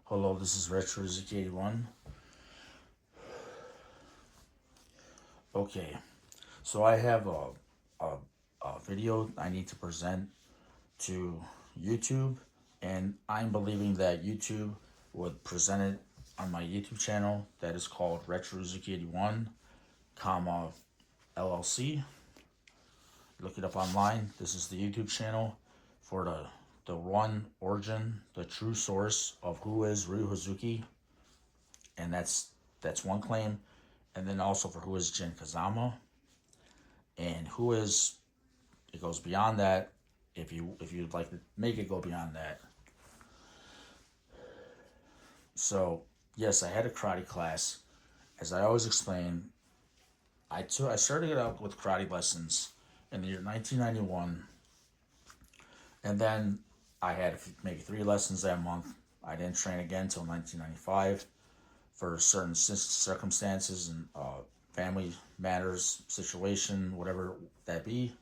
Hello, this is RetroZK81. Okay, so I have a, a video I need to present to YouTube, and I'm believing that YouTube would present it on my YouTube channel that is called RetroZK81, comma LLC. Look it up online. This is the YouTube channel for the one origin, the true source of who is Ryu Hazuki, and that's one claim, and then also for who is Jin Kazama, and who is it goes beyond that. If you'd like to make it go beyond that, so yes, I had a karate class. As I always explain, I started it out with karate lessons in the year 1991, and then I had maybe 3 lessons that month. I didn't train again until 1995 for certain circumstances and family matters, situation, whatever that be.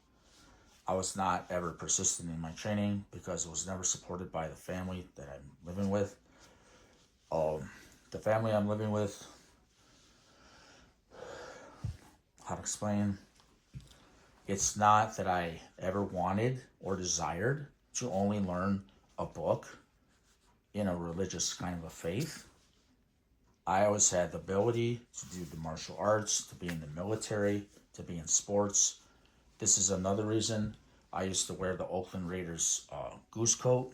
I was not ever persistent in my training because it was never supported by the family that I'm living with. The family I'm living with, how to explain, it's not that I ever wanted or desired to only learn a book in a religious kind of a faith. I always had the ability to do the martial arts, to be in the military, to be in sports. This is another reason I used to wear the Oakland Raiders goose coat.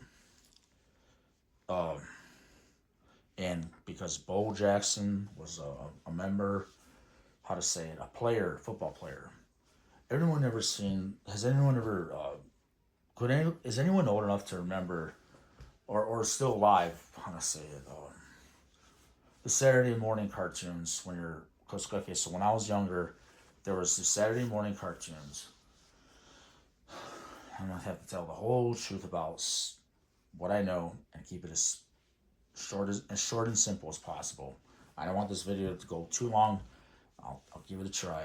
And because Bo Jackson was a member, how to say it, a player, football player. Everyone ever seen, has anyone ever, is anyone old enough to remember, or still alive, how to say it, the Saturday morning cartoons when you're, because, okay, so when I was younger, there was the Saturday morning cartoons. I'm going to have to tell the whole truth about what I know and keep it as short and simple as possible. I don't want this video to go too long. I'll give it a try.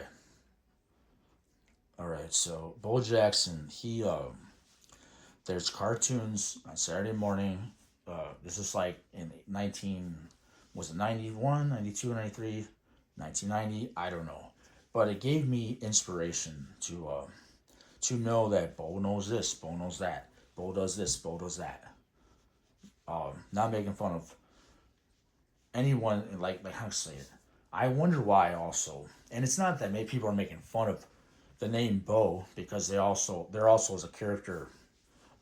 All right, so Bo Jackson, there's cartoons on Saturday morning. This is like in 19, was it 91, 92, 93, 1990? I don't know, but it gave me inspiration to know that Bo knows this, Bo knows that, Bo does this, Bo does that. Not making fun of anyone, like how to say it. I wonder why also, and it's not that many people are making fun of the name Bo because there also is a character,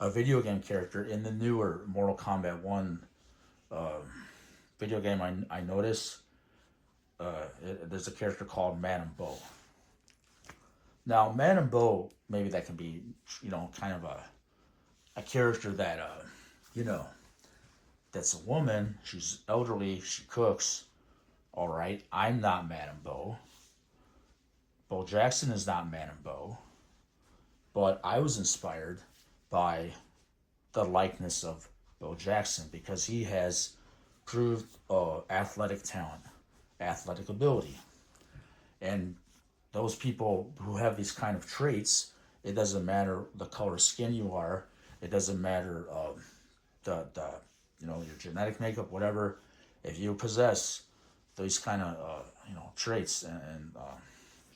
a video game character in the newer Mortal Kombat 1 video game. I noticed there's a character called Madame Bo. Now Madame Bo, maybe that can be kind of a character that you know that's a woman. She's elderly. She cooks. All right, I'm not Madame Bo. Bo Jackson is not Madame Bo. But I was inspired by the likeness of Bo Jackson because he has proved athletic talent, athletic ability. And those people who have these kind of traits, it doesn't matter the color of skin you are, it doesn't matter the your genetic makeup, whatever. If you possess these kind of traits and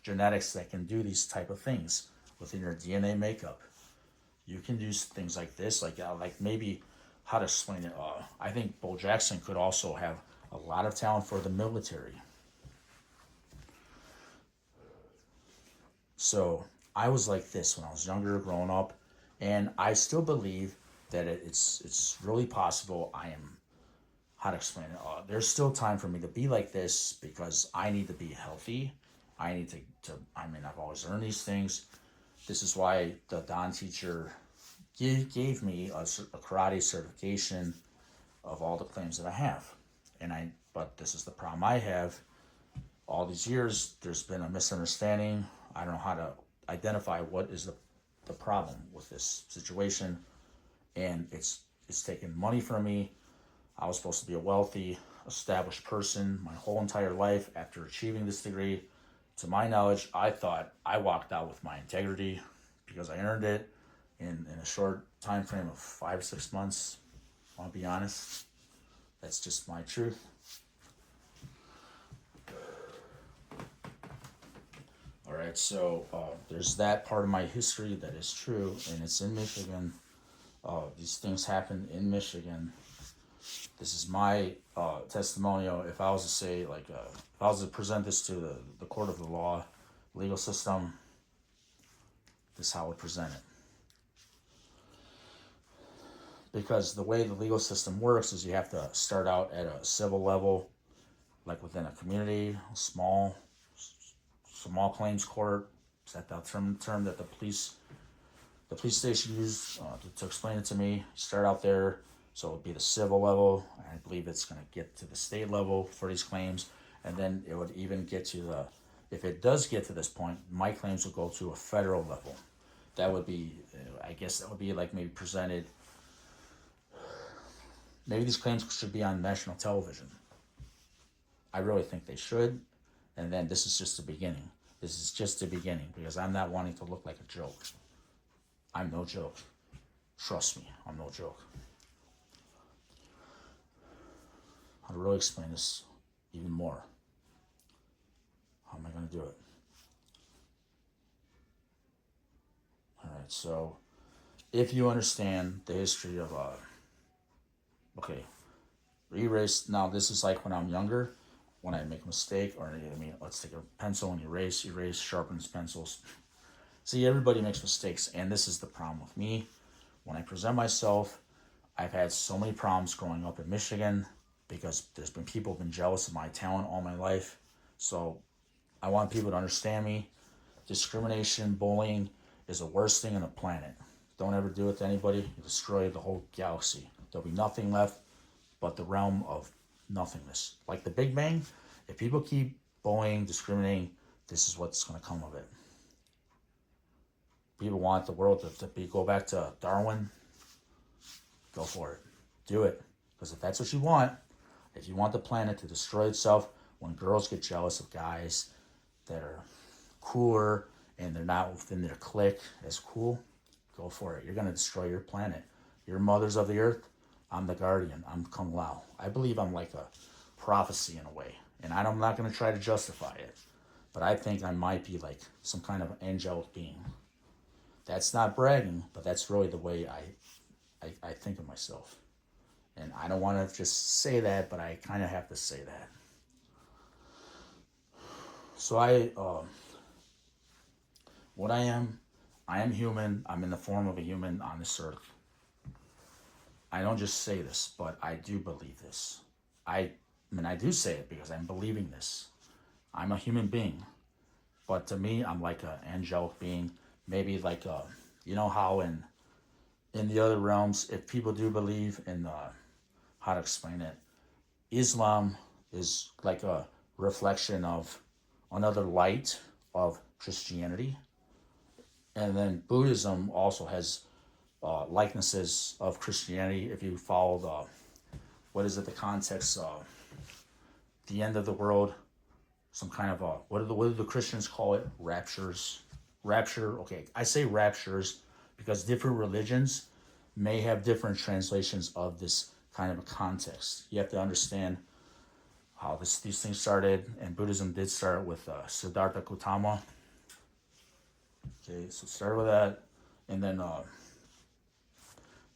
genetics that can do these type of things within your DNA makeup, you can do things like this, like maybe how to explain it. I think Bo Jackson could also have a lot of talent for the military. So I was like this when I was younger, growing up, and I still believe that it's really possible. I am, how to explain it. There's still time for me to be like this because I need to be healthy. I need to I mean, I've always learned these things. This is why the Dan teacher gave me a karate certification of all the claims that I have. But this is the problem I have. All these years, there's been a misunderstanding. I don't know how to identify what is the problem with this situation. And it's taken money from me. I was supposed to be a wealthy, established person my whole entire life after achieving this degree. To my knowledge, I thought I walked out with my integrity because I earned it in a short time frame of 5 or 6 months. I'll be honest. That's just my truth. All right, so there's that part of my history that is true, and it's in Michigan. These things happen in Michigan. This is my testimonial. If I was to say, like, if I was to present this to the court of the law, legal system, this is how I would present it. Because the way the legal system works is you have to start out at a civil level, like within a community, small claims court. Is that the term that the police station used to explain it to me? Start out there, so it would be the civil level. I believe it's going to get to the state level for these claims, and then it would even get to the. If it does get to this point, my claims will go to a federal level. That would be, I guess, that would be like maybe presented. Maybe these claims should be on national television. I really think they should. And then this is just the beginning. This is just the beginning, because I'm not wanting to look like a joke. I'm no joke. Trust me, I'm no joke. I'll really explain this even more. How am I going to do it? All right, so if you understand the history of okay, erase. Now this is like when I'm younger, when I make a mistake, or let's take a pencil and erase, sharpens pencils. See, everybody makes mistakes, and this is the problem with me. When I present myself, I've had so many problems growing up in Michigan because there's been people who've been jealous of my talent all my life. So I want people to understand me. Discrimination, bullying is the worst thing on the planet. Don't ever do it to anybody. You destroy the whole galaxy. There'll be nothing left but the realm of nothingness. Like the Big Bang, if people keep bullying, discriminating, this is what's going to come of it. People want the world to go back to Darwin. Go for it. Do it. Because if that's what you want, if you want the planet to destroy itself, when girls get jealous of guys that are cooler and they're not within their clique as cool, go for it. You're going to destroy your planet. You're mothers of the earth. I'm the guardian. I'm Kung Lao. I believe I'm like a prophecy in a way. And I'm not going to try to justify it. But I think I might be like some kind of angelic being. That's not bragging, but that's really the way I think of myself. And I don't want to just say that, but I kind of have to say that. So what I am human. I'm in the form of a human on this earth. I don't just say this, but I do believe this. I do say it because I'm believing this. I'm a human being. But to me, I'm like an angelic being. Maybe like, you know how in the other realms, if people do believe in, how to explain it, Islam is like a reflection of another light of Christianity. And then Buddhism also has likenesses of Christianity. If you follow the context of the end of the world, some kind of what do the Christians call it? Rapture. Okay, I say raptures because different religions may have different translations of this kind of a context. You have to understand how these things started, and Buddhism did start with Siddhartha Gautama. Okay, so start with that, and then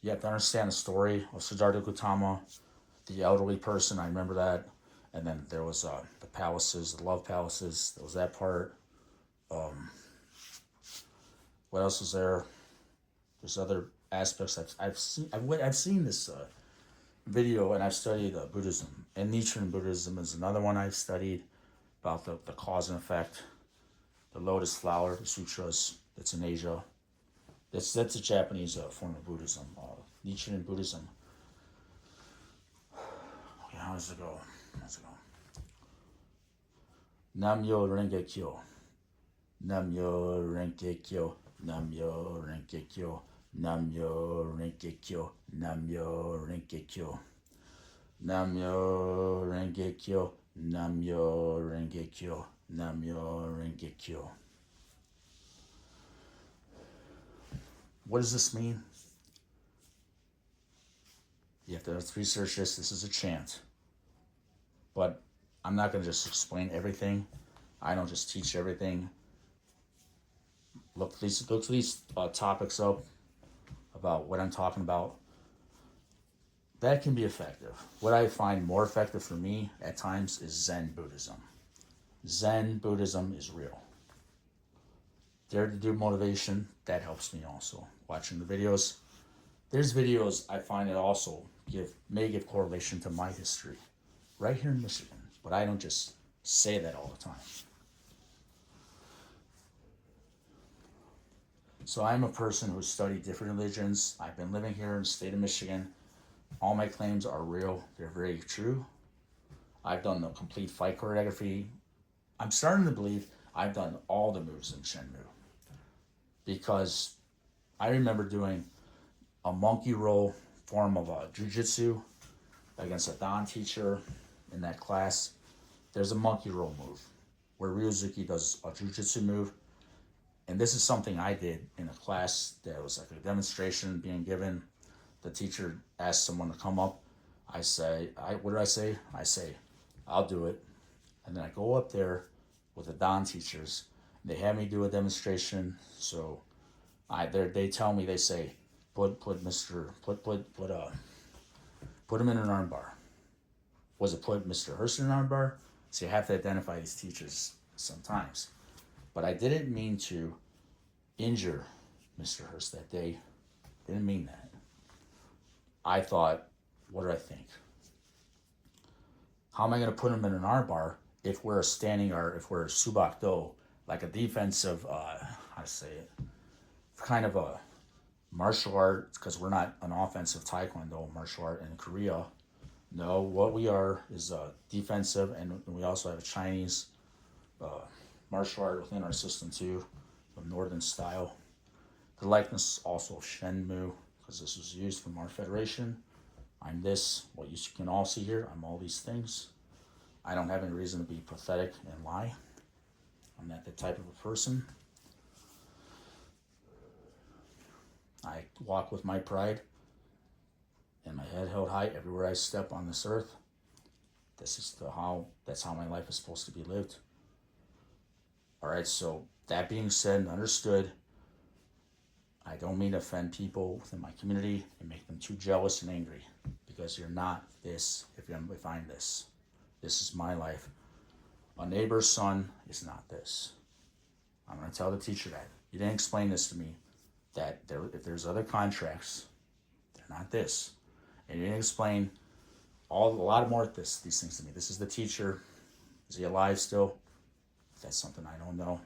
you have to understand the story of Siddhartha Gautama, the elderly person. I remember that, and then there was the palaces, the love palaces. There was that part. What else was there? There's other aspects I've seen. I've seen this video, and I've studied Buddhism. And Nichiren Buddhism is another one I've studied about the cause and effect. The lotus flower, the sutras, that's in Asia. That's a Japanese form of Buddhism. Nichiren Buddhism. Okay, how does it go? Nam-myo Renge Kyo. Nam-myo Renge Kyo. Nam-myo Renge Kyo. Nam-myo Renge Kyo. Nam-myo Renge Kyo. Nam-myo Renge Kyo. Nam-myo Renge Kyo. Nam-myo Renge Kyo. What does this mean? You have to research this. This is a chant. But I'm not going to just explain everything. I don't just teach everything. Look these topics up about what I'm talking about. That can be effective. What I find more effective for me at times is Zen Buddhism. Zen Buddhism is real. Dare to do motivation, that helps me also. Watching the videos. There's videos I find that also may give correlation to my history. Right here in Michigan. But I don't just say that all the time. So I'm a person who studied different religions. I've been living here in the state of Michigan. All my claims are real. They're very true. I've done the complete fight choreography. I'm starting to believe I've done all the moves in Shenmue. Because I remember doing a monkey roll form of a jiu-jitsu against a Dan teacher in that class. There's a monkey roll move where Ryuzuki does a jiu-jitsu move. And this is something I did in a class that was like a demonstration being given. The teacher asked someone to come up. I say, what did I say? I say, I'll do it. And then I go up there with the Dan teachers. They have me do a demonstration. So they tell me, they say, put him in an armbar. Was it put Mr. Hurst in an armbar? So you have to identify these teachers sometimes. But I didn't mean to injure Mr. Hurst that day. Didn't mean that. I thought, what do I think? How am I going to put him in an armbar if we're standing, or if we're subakdo, like a defensive, how to say it, kind of a martial art, because we're not an offensive taekwondo martial art in Korea. No, what we are is defensive, and we also have a Chinese martial art within our system too, the northern style. The likeness also of Shenmue, because this was used from our federation. I'm this, what you can all see here, I'm all these things. I don't have any reason to be pathetic and lie. I'm not that type of a person. I walk with my pride and my head held high everywhere I step on this earth. That's how my life is supposed to be lived. All right, so that being said and understood, I don't mean to offend people within my community and make them too jealous and angry, because you're not this if I'm this. This is my life. A neighbor's son is not this. I'm going to tell the teacher that. You didn't explain this to me, that if there's other contracts, they're not this. And you didn't explain a lot more of these things to me. This is the teacher. Is he alive still? That's something I don't know.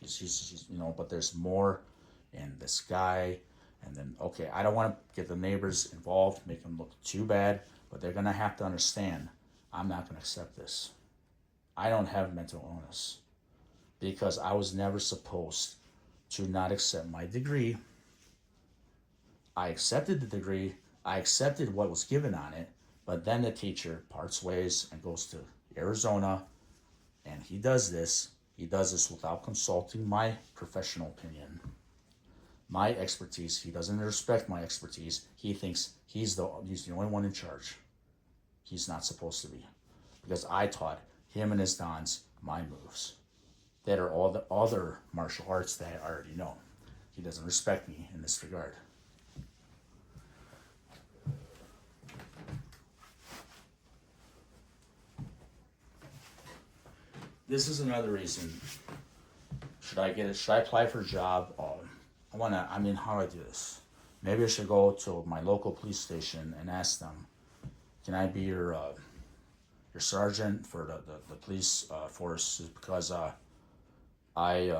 He's but there's more. And this guy, and then, okay, I don't want to get the neighbors involved, make them look too bad, but they're going to have to understand, I'm not going to accept this. I don't have mental illness, because I was never supposed to not accept my degree. I accepted the degree, I accepted what was given on it, but then the teacher parts ways and goes to Arizona, and he does this without consulting my professional opinion. My expertise, he doesn't respect my expertise. He thinks he's the only one in charge. He's not supposed to be, because I taught him and his dons my moves that are all the other martial arts that I already know. He doesn't respect me in this regard. This is another reason. Should I apply for a job? How do I do this? Maybe I should go to my local police station and ask them, can I be your sergeant for the police force? Because I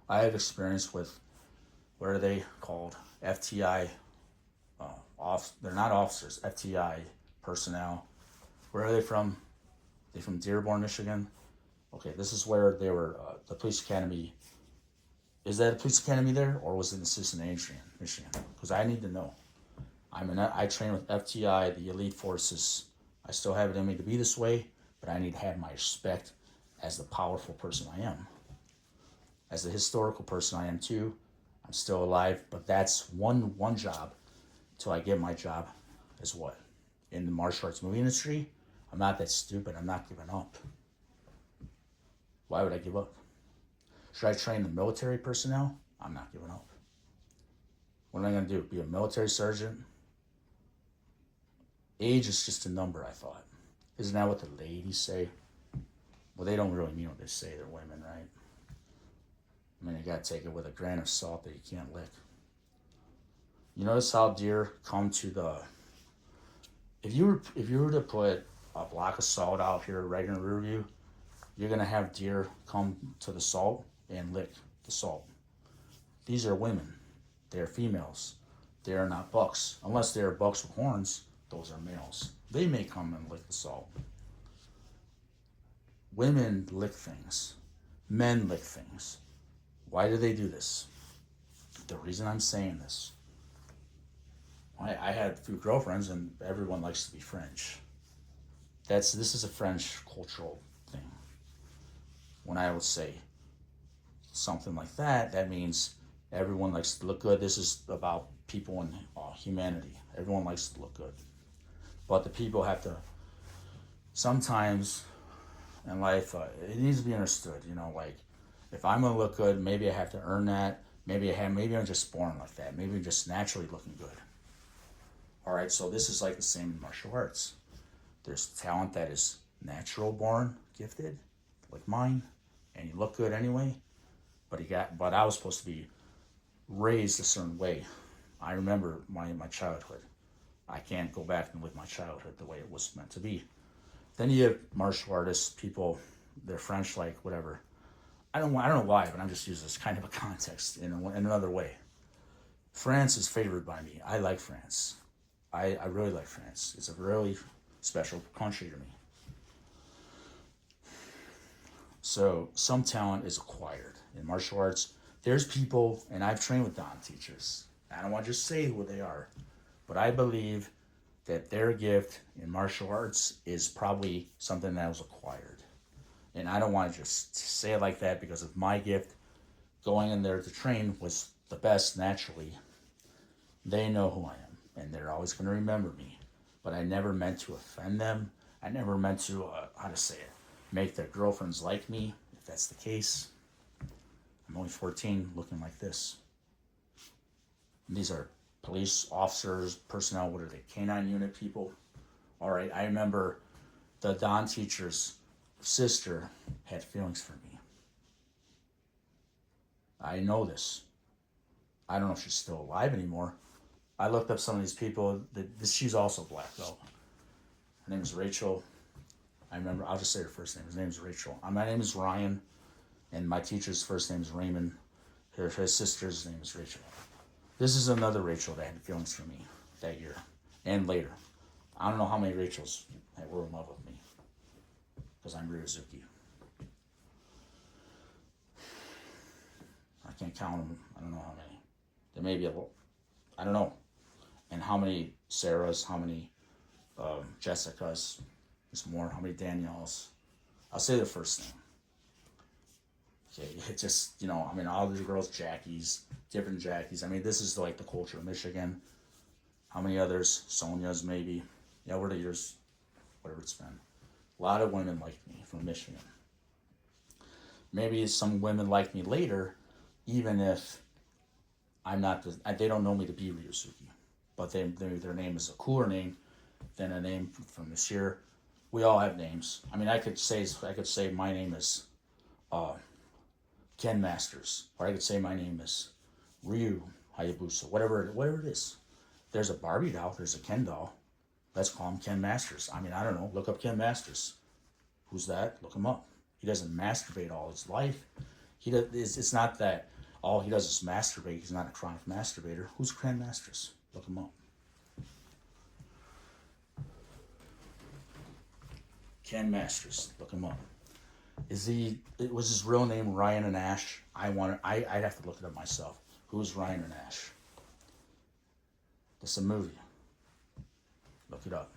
have experience with, what are they called? FTI. They're not officers. FTI personnel. Where are they from? They from Dearborn, Michigan. Okay, this is where they were. The police academy. Is that a police academy there, or was it in Assistant Adrian, Michigan? Because I need to know. I train with FTI, the elite forces. I still have it in me to be this way, but I need to have my respect as the powerful person I am. As the historical person I am too. I'm still alive, but that's one job till I get my job as what? In the martial arts movie industry, I'm not that stupid. I'm not giving up. Why would I give up? Should I train the military personnel? I'm not giving up. What am I going to do? Be a military sergeant? Age is just a number, I thought. Isn't that what the ladies say? Well, they don't really mean what they say. They're women, right? I mean, you got to take it with a grain of salt that you can't lick. You notice how deer come to the... If you were to put a block of salt out here right in the rear view, you're going to have deer come to the salt and lick the salt. These are women. They're females. They are not bucks. Unless they're bucks with horns, those are males. They may come and lick the salt. Women lick things. Men lick things. Why do they do this? The reason I'm saying this, I had a few girlfriends and everyone likes to be French. This is a French cultural thing. When I would say something like that, that means everyone likes to look good. This is about people and humanity. Everyone likes to look good. But the people have to, sometimes in life, it needs to be understood, like, if I'm going to look good, maybe I have to earn that. Maybe I'm just born like that. Maybe I'm just naturally looking good. All right, so this is like the same in martial arts. There's talent that is natural born, gifted, like mine, and you look good anyway. But I was supposed to be raised a certain way. I remember my childhood. I can't go back and live my childhood the way it was meant to be. Then you have martial artists, people, they're French, like whatever. I don't know why, but I'm just using this kind of a context in another way. France is favored by me. I like France. I really like France. It's a really special country to me. So some talent is acquired in martial arts. There's people, and I've trained with Dan teachers. I don't want to just say who they are, but I believe that their gift in martial arts is probably something that was acquired. And I don't want to just say it like that because of my gift. Going in there to train was the best naturally. They know who I am, and they're always going to remember me. But I never meant to offend them. I never meant to, make their girlfriends like me, if that's the case. I'm only 14, looking like this. And these are police officers, personnel, what are they, K-9 unit people? All right, I remember the Dan teacher's sister had feelings for me. I know this. I don't know if she's still alive anymore. I looked up some of these people. She's also black, though. Her name is Rachel. I remember, I'll just say her first name. His name is Rachel. My name is Ryan, and my teacher's first name is Raymond. His sister's name is Rachel. This is another Rachel that had feelings for me that year and later. I don't know how many Rachels that were in love with me because I'm Ryuzuki. I can't count them. I don't know how many. There may be I don't know. And how many Sarahs, how many Jessicas, there's more, how many Danielles. I'll say the first name. Okay, it just, all these girls, Jackies, different Jackies. This is like the culture of Michigan. How many others? Sonia's maybe. Yeah, what are yours? Whatever it's been. A lot of women like me from Michigan. Maybe some women like me later, even if I'm not, they don't know me to be Ryusuke. But their name is a cooler name than a name from this year. We all have names. I could say my name is Ken Masters, or I could say my name is Ryu Hayabusa, whatever it is. There's a Barbie doll, there's a Ken doll. Let's call him Ken Masters. I don't know. Look up Ken Masters. Who's that? Look him up. He doesn't masturbate all his life. It's not that all he does is masturbate. He's not a chronic masturbator. Who's Ken Masters? Look him up. Ken Masters. Look him up. Was his real name Ryan and Ash? I'd have to look it up myself. Who's Ryan and Ash? It's a movie. Look it up.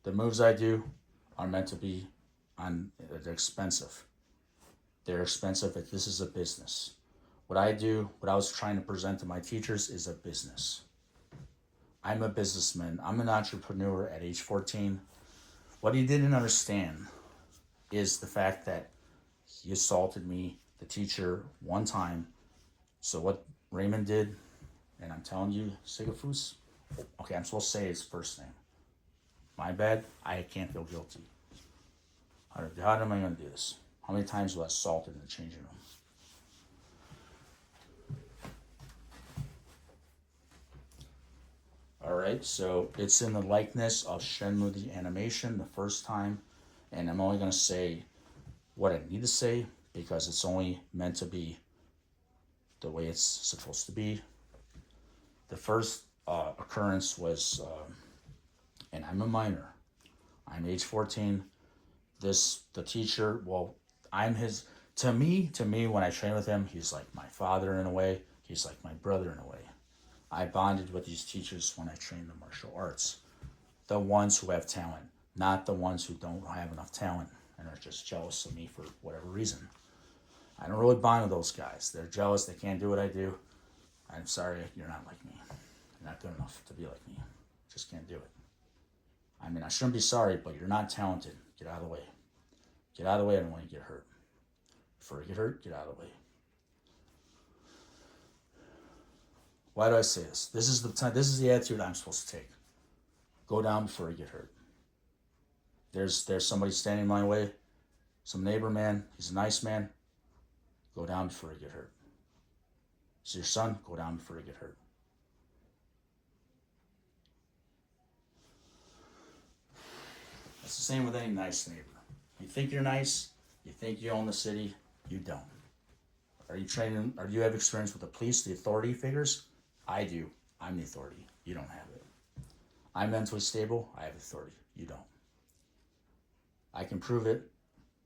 The moves I do are meant to be they're expensive. They're expensive. This is a business. What I was trying to present to my teachers is a business. I'm a businessman. I'm an entrepreneur at age 14. What he didn't understand is the fact that he assaulted me, the teacher, one time. So what Raymond did, and I'm telling you, Sigafus, okay, I'm supposed to say his first name. My bad, I can't feel guilty. How am I going to do this? How many times was I assaulted in the changing room? Alright, so it's in the likeness of Shenmue the animation the first time, and I'm only going to say what I need to say because it's only meant to be the way it's supposed to be. The first occurrence was, and I'm a minor. I'm age 14. The teacher, well, I'm his, to me, when I train with him, he's like my father in a way. He's like my brother in a way. I bonded with these teachers when I trained the martial arts. The ones who have talent, not the ones who don't have enough talent and are just jealous of me for whatever reason. I don't really bond with those guys. They're jealous. They can't do what I do. I'm sorry, you're not like me. You're not good enough to be like me. Just can't do it. I mean, I shouldn't be sorry, but you're not talented. Get out of the way. Get out of the way. I don't want you to get hurt. Before you get hurt, get out of the way. Why do I say this? This is the time. This is the attitude I'm supposed to take. Go down before you get hurt. There's somebody standing in my way. Some neighbor man. He's a nice man. Go down before you get hurt. It's your son. Go down before you get hurt. It's the same with any nice neighbor. You think you're nice. You think you own the city. You don't. Are you training? Or do you have experience with the police, the authority figures? I do. I'm the authority. You don't have it. I'm mentally stable. I have authority. You don't. I can prove it.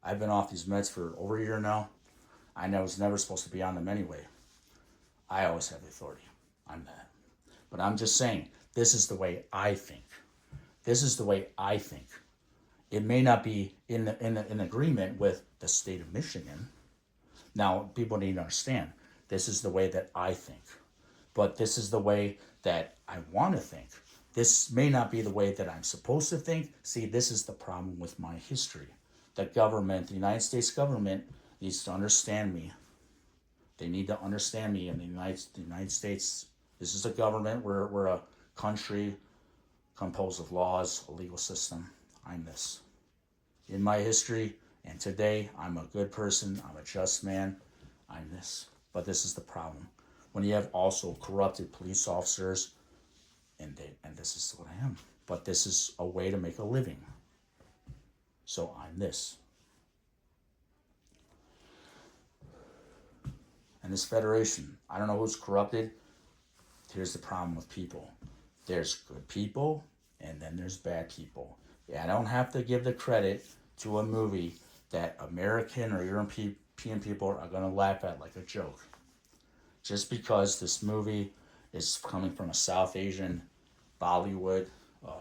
I've been off these meds for over a year now. I was never supposed to be on them anyway. I always have the authority. I'm that. But I'm just saying, this is the way I think. This is the way I think. It may not be in agreement with the state of Michigan. Now, people need to understand, this is the way that I think. But this is the way that I want to think. This may not be the way that I'm supposed to think. See, this is the problem with my history. The government, the United States government, needs to understand me. They need to understand me in the United States. This is a government. We're a country composed of laws, a legal system. I'm this. In my history and today, I'm a good person. I'm a just man. I'm this. But this is the problem. When you have also corrupted police officers, and this is what I am. But this is a way to make a living. So I'm this. And this federation, I don't know who's corrupted. Here's the problem with people. There's good people, and then there's bad people. Yeah, I don't have to give the credit to a movie that American or European people are going to laugh at like a joke. Just because this movie is coming from a South Asian Bollywood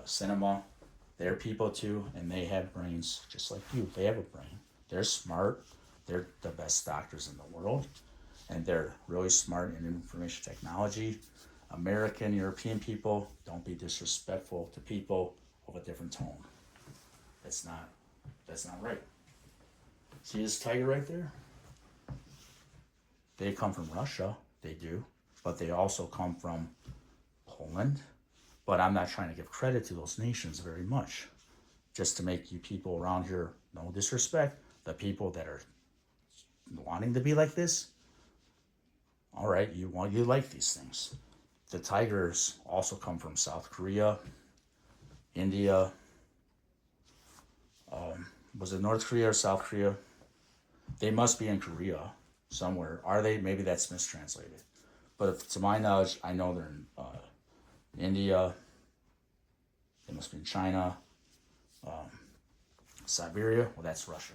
cinema, they're people too, and they have brains just like you. They have a brain. They're smart. They're the best doctors in the world, and they're really smart in information technology. American, European people, don't be disrespectful to people of a different tone. That's not right. See this tiger right there? They come from Russia, they do, but they also come from Poland. But I'm not trying to give credit to those nations very much. Just to make you people around here, no disrespect, the people that are wanting to be like this, all right, you like these things. The tigers also come from South Korea, India. Was it North Korea or South Korea? They must be in Korea somewhere. Are they? Maybe that's mistranslated. But to my knowledge, I know they're in India. They must be in China. Siberia, well, that's Russia.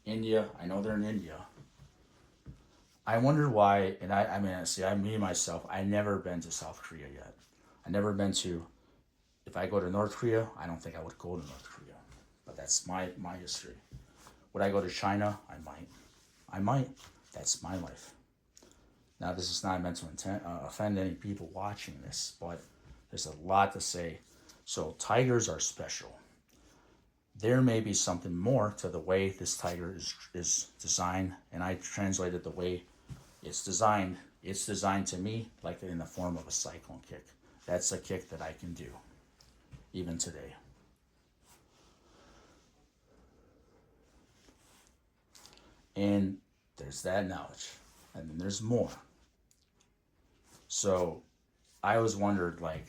India, I know they're in India. I wonder why, and I mean, see, myself, I've never been to South Korea yet. I've never been to, if I go to North Korea, I don't think I would go to North Korea. But that's my history. Would I go to China? I might. That's my life. Now, this is not meant to offend any people watching this, but There's a lot to say. So tigers are special. There may be something more to the way this tiger is designed, and I translated the way it's designed. It's designed to me like in the form of a cyclone kick. That's a kick that I can do, even today. And there's that knowledge. And then there's more. So I always wondered, like,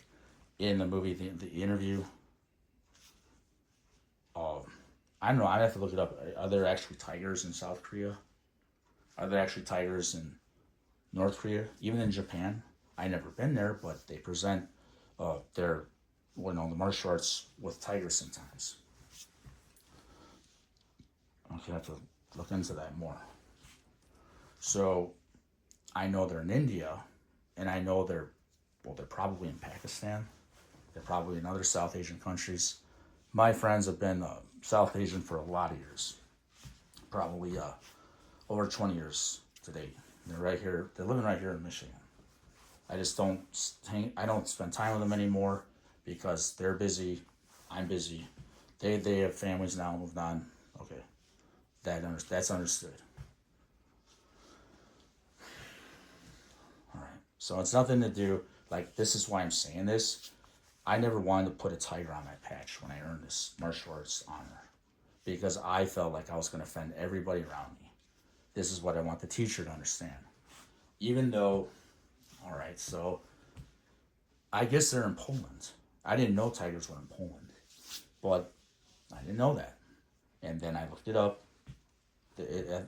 in the movie, the interview, I don't know, I'd have to look it up. Are there actually tigers in South Korea? Are there actually tigers in North Korea? Even in Japan? I never been there, but they present their, the martial arts with tigers sometimes. I'm going to have to look into that more. So I know they're in India, and I know they're probably in Pakistan. They're probably in other South Asian countries. My friends have been South Asian for a lot of years, probably over 20 years to date. They're right here. They're living right here in Michigan. I just don't spend time with them anymore because they're busy. I'm busy. They have families now, moved on. Okay, that's understood. All right. So it's nothing to do. Like, this is why I'm saying this. I never wanted to put a tiger on my patch when I earned this martial arts honor, because I felt like I was going to offend everybody around me. This is what I want the teacher to understand. Even though, all right, so I guess they're in Poland. I didn't know tigers were in Poland, but I didn't know that. And then I looked it up.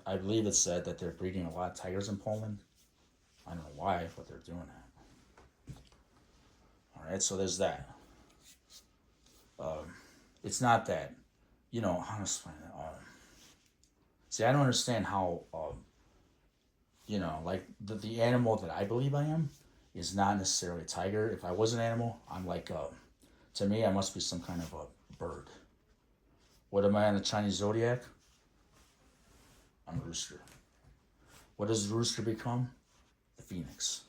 I believe it said that they're breeding a lot of tigers in Poland. I don't know why, but they're doing that. All right, so there's that. It's not that, honestly. See, I don't understand how, like the animal that I believe I am is not necessarily a tiger. If I was an animal, I'm like, to me, I must be some kind of a bird. What am I on the Chinese zodiac? I'm a rooster. What does the rooster become? The phoenix.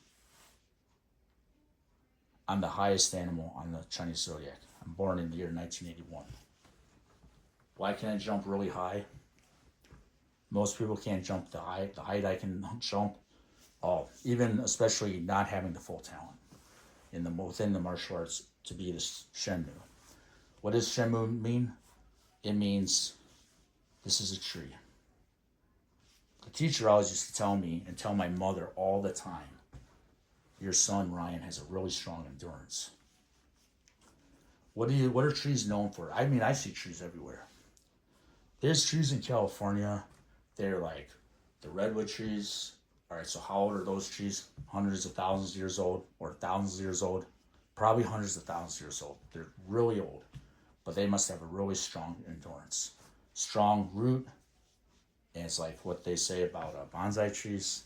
I'm the highest animal on the Chinese zodiac. I'm born in the year 1981. Why can I jump really high? Most people can't jump the height I can jump. Even especially not having the full talent within the martial arts to be this Shenmue. What does Shenmue mean? It means this is a tree. The teacher always used to tell me and tell my mother all the time, your son Ryan has a really strong endurance. What are trees known for? I mean, I see trees everywhere. There's trees in California. They're like the redwood trees. All right, so how old are those trees? Hundreds of thousands of years old, or thousands of years old? Probably hundreds of thousands of years old. They're really old, but they must have a really strong endurance, strong root. And it's like what they say about bonsai trees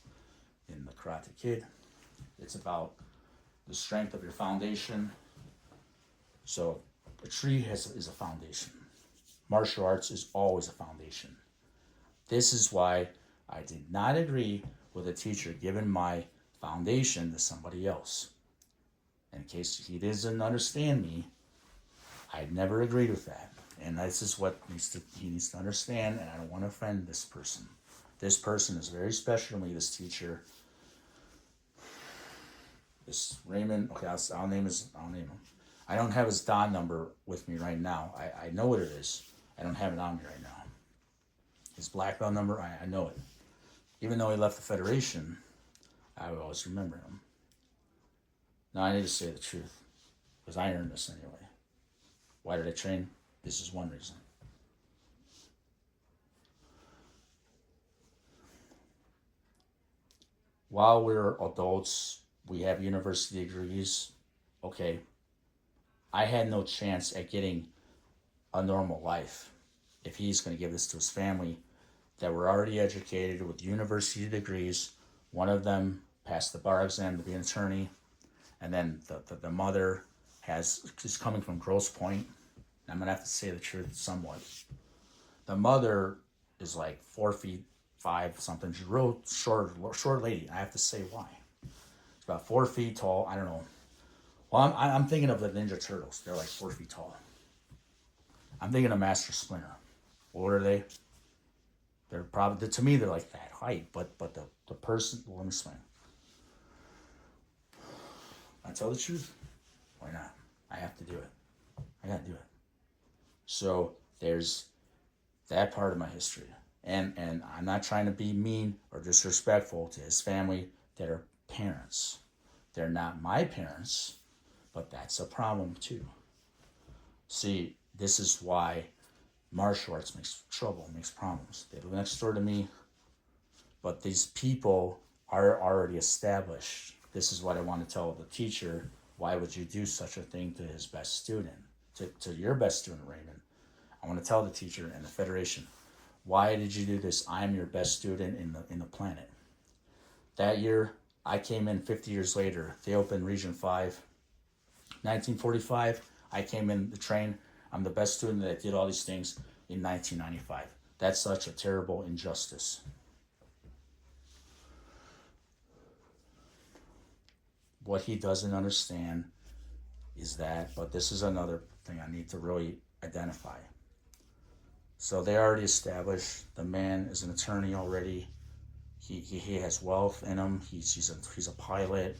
in the Karate Kid. It's about the strength of your foundation. So a tree is a foundation. Martial arts is always a foundation. This is why I did not agree with a teacher giving my foundation to somebody else. In case he doesn't understand me, I never agreed with that. And this is what he needs to understand, and I don't want to offend this person. This person is very special to me, this teacher. This Raymond, okay, I'll name him. I don't have his DON number with me right now. I know what it is. I don't have it on me right now. His black belt number, I know it. Even though he left the Federation, I will always remember him. Now I need to say the truth, because I earned this anyway. Why did I train? This is one reason. While we're adults, we have university degrees. Okay, I had no chance at getting a normal life if he's going to give this to his family that were already educated with university degrees. One of them passed the bar exam to be an attorney, and then the mother is coming from Grosse Pointe. I'm going to have to say the truth somewhat. The mother is like 4'5" something. She's real short lady. I have to say why. She's about 4 feet tall. I don't know Well, I'm thinking of the Ninja Turtles. They're like 4 feet tall. I'm thinking of Master Splinter. What are they? They're probably, to me, they're like that height. But the person, well, let me explain. I tell the truth. Why not? I have to do it. I gotta do it. So there's that part of my history. And I'm not trying to be mean or disrespectful to his family that are parents. They're not my parents, but that's a problem too. See, this is why martial arts makes trouble, makes problems. They live next door to me, but these people are already established. This is what I want to tell the teacher. Why would you do such a thing to his best student, to your best student, Raymond? I want to tell the teacher and the federation, why did you do this? I'm your best student in the planet. That year, I came in 50 years later. They opened Region 5. 1945, I came in the train. I'm the best student that did all these things in 1995. That's such a terrible injustice. What he doesn't understand is that, but this is another thing I need to really identify. So they already established the man is an attorney already. He has wealth in him. He's a pilot.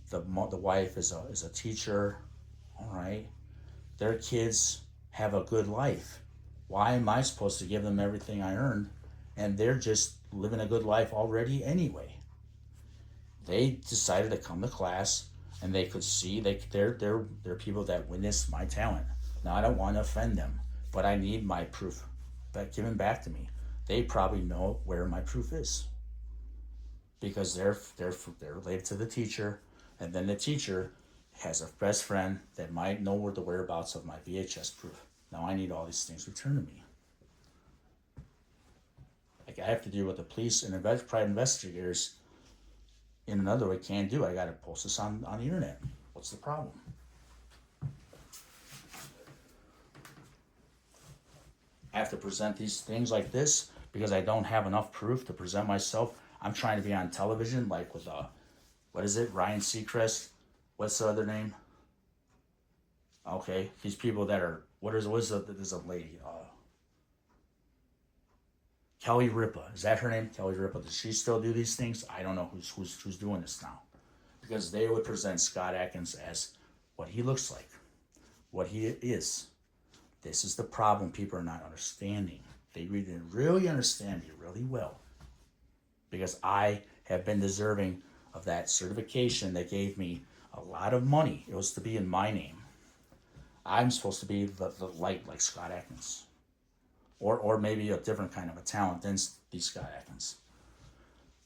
The wife is a teacher. All right, their kids have a good life. Why am I supposed to give them everything I earned, and they're just living a good life already anyway? They decided to come to class, and they could see they're people that witness my talent. Now I don't want to offend them, but I need my proof given back to me. They probably know where my proof is because they're related to the teacher, and then the teacher has a best friend that might know where the whereabouts of my VHS proof. Now I need all these things returned to me. Like I have to do what the police and private investigators in another way can't do. I got to post this on the internet. What's the problem? I have to present these things like this because I don't have enough proof to present myself. I'm trying to be on television, like with what is it, Ryan Seacrest? What's the other name? Okay, these people that are there's a lady, Kelly Ripa. Is that her name? Kelly Ripa. Does she still do these things? I don't know who's doing this now, because they would present Scott Adkins as what he looks like, what he is. This is the problem people are not understanding. They really understand me really well, because I have been deserving of that certification that gave me a lot of money. It was to be in my name. I'm supposed to be the light like Scott Adkins. Or maybe a different kind of a talent than these Scott Adkins.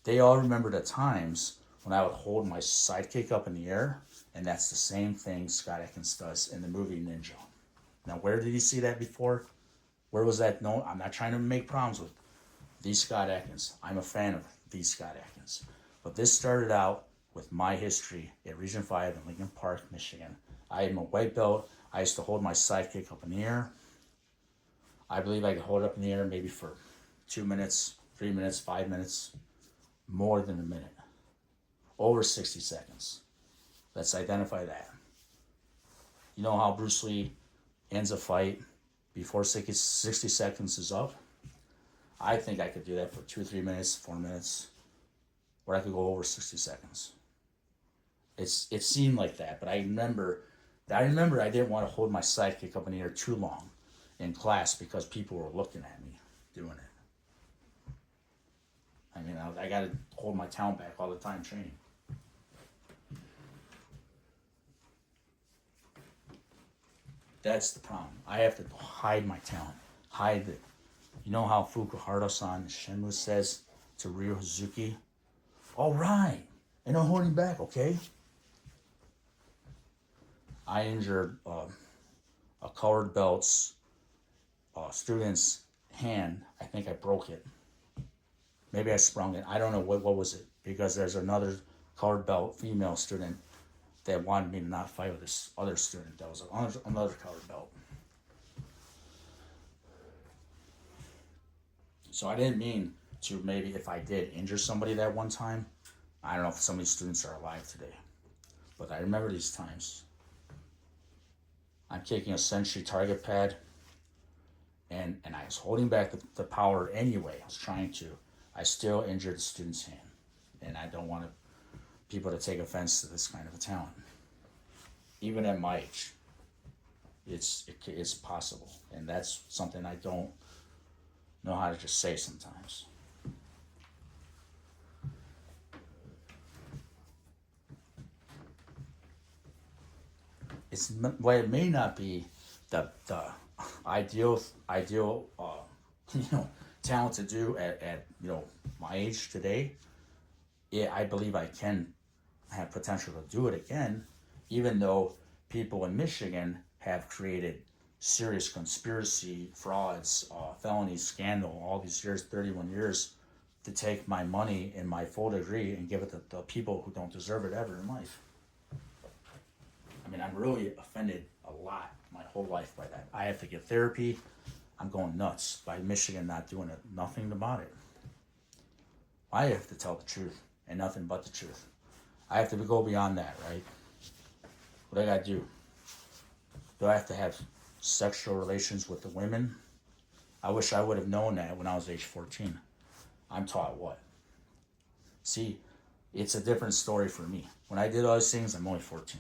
They all remember the times when I would hold my sidekick up in the air, and that's the same thing Scott Adkins does in the movie Ninja. Now, where did he see that before? Where was that? No, I'm not trying to make problems with these Scott Adkins. I'm a fan of these Scott Adkins. But this started out with my history at Region 5 in Lincoln Park, Michigan. I am a white belt. I used to hold my sidekick up in the air. I believe I could hold it up in the air maybe for 2 minutes, 3 minutes, 5 minutes, more than a minute. Over 60 seconds. Let's identify that. You know how Bruce Lee ends a fight before 60 seconds is up? I think I could do that for 2 or 3 minutes, 4 minutes, or I could go over 60 seconds. It seemed like that, but I remember I didn't want to hold my sidekick up in the air too long in class because people were looking at me doing it. I mean, I got to hold my talent back all the time training. That's the problem. I have to hide my talent. Hide it. You know how Fukuhara-san Shenmue says to Ryo Hazuki? All right. And I'm holding back, okay? I injured a colored belt's student's hand. I think I broke it. Maybe I sprung it. I don't know what was it, because there's another colored belt female student that wanted me to not fight with this other student that was another colored belt. So I didn't mean to, maybe if I did injure somebody that one time, I don't know if some of these students are alive today, but I remember these times. I'm taking a Sentry target pad, and I was holding back the power anyway. I was trying to. I still injured the student's hand, and I don't want people to take offense to this kind of a talent. Even at my age, it's possible, and that's something I don't know how to just say sometimes. It's well, it may not be the ideal you know talent to do at my age today. Yeah, I believe I can have potential to do it again, even though people in Michigan have created serious conspiracy, frauds, felonies, scandal, all these years, 31 years, to take my money and my full degree and give it to the people who don't deserve it ever in life. I mean, I'm really offended a lot my whole life by that. I have to get therapy. I'm going nuts by Michigan not doing it, nothing about it. I have to tell the truth and nothing but the truth. I have to go beyond that, right? What I gotta do? Do I have to have sexual relations with the women? I wish I would have known that when I was age 14. I'm taught what? See, it's a different story for me. When I did all these things, I'm only 14.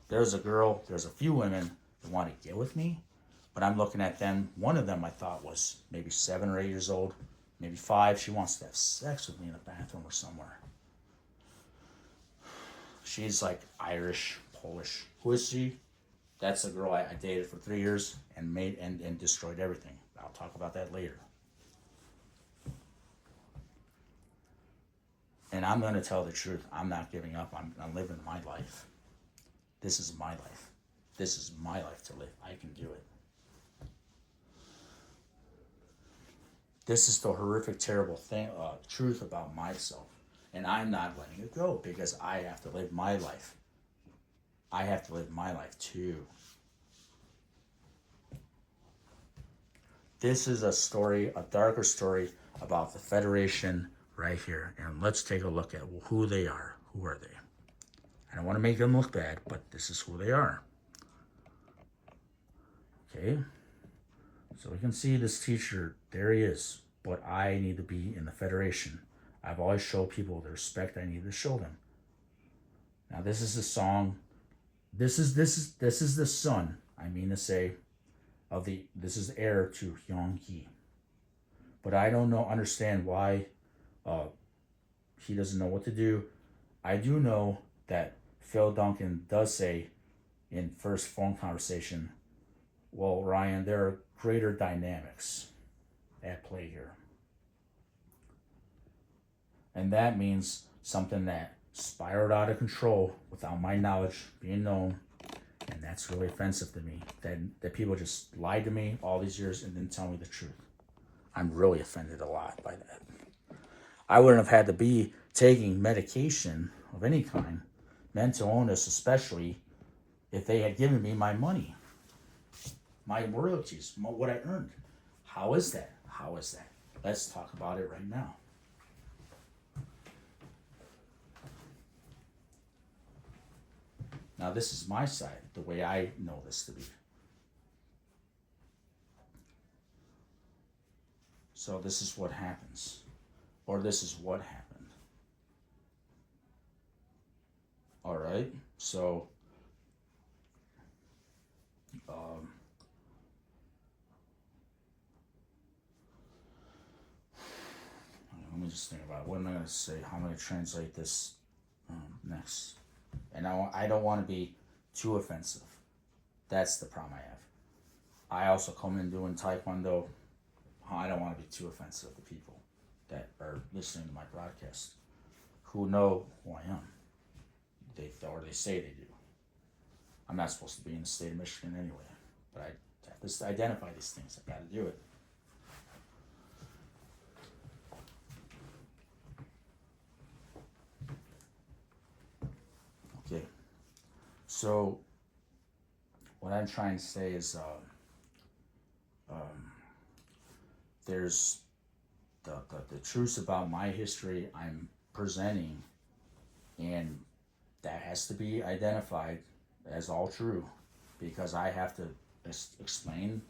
There's a few women that want to get with me, but I'm looking at them. One of them I thought was maybe 7 or 8 years old, maybe 5. She wants to have sex with me in a bathroom or somewhere. She's like Irish, Polish. Who is she? That's the girl I dated for 3 years and made and destroyed everything. I'll talk about that later. And I'm going to tell the truth. I'm not giving up. I'm living my life. This is my life. This is my life to live. I can do it. This is the horrific, terrible thing, truth about myself. And I'm not letting it go because I have to live my life. I have to live my life too. This is a story, a darker story about the Federation right here. And let's take a look at who they are. Who are they? I don't want to make them look bad, but this is who they are. Okay. So we can see this teacher, there he is. But I need to be in the Federation. I've always showed people the respect I need to show them. Now this is the song. This is the son, I mean to say, of this is the heir to Hyung Hee. But I don't understand why he doesn't know what to do. I do know that Phil Duncan does say in first phone conversation, well, Ryan, there are greater dynamics at play here. And that means something that spiraled out of control without my knowledge being known. And that's really offensive to me. That people just lied to me all these years and didn't tell me the truth. I'm really offended a lot by that. I wouldn't have had to be taking medication of any kind, mental illness especially, if they had given me my money, my royalties, what I earned. How is that? How is that? Let's talk about it right now. Now this is my side, the way I know this to be. So this is what happens. Or this is what happened. All right, so let me just think about it. What am I going to say? How am I going to translate this next? And I don't want to be too offensive. That's the problem I have. I also come in doing Taekwondo. I don't want to be too offensive to people that are listening to my broadcast who know who I am. They say they do. I'm not supposed to be in the state of Michigan anyway, but I have to identify these things. I got to do it. Okay. So what I'm trying to say is there's the truths about my history I'm presenting, and that has to be identified as all true. because I have to explain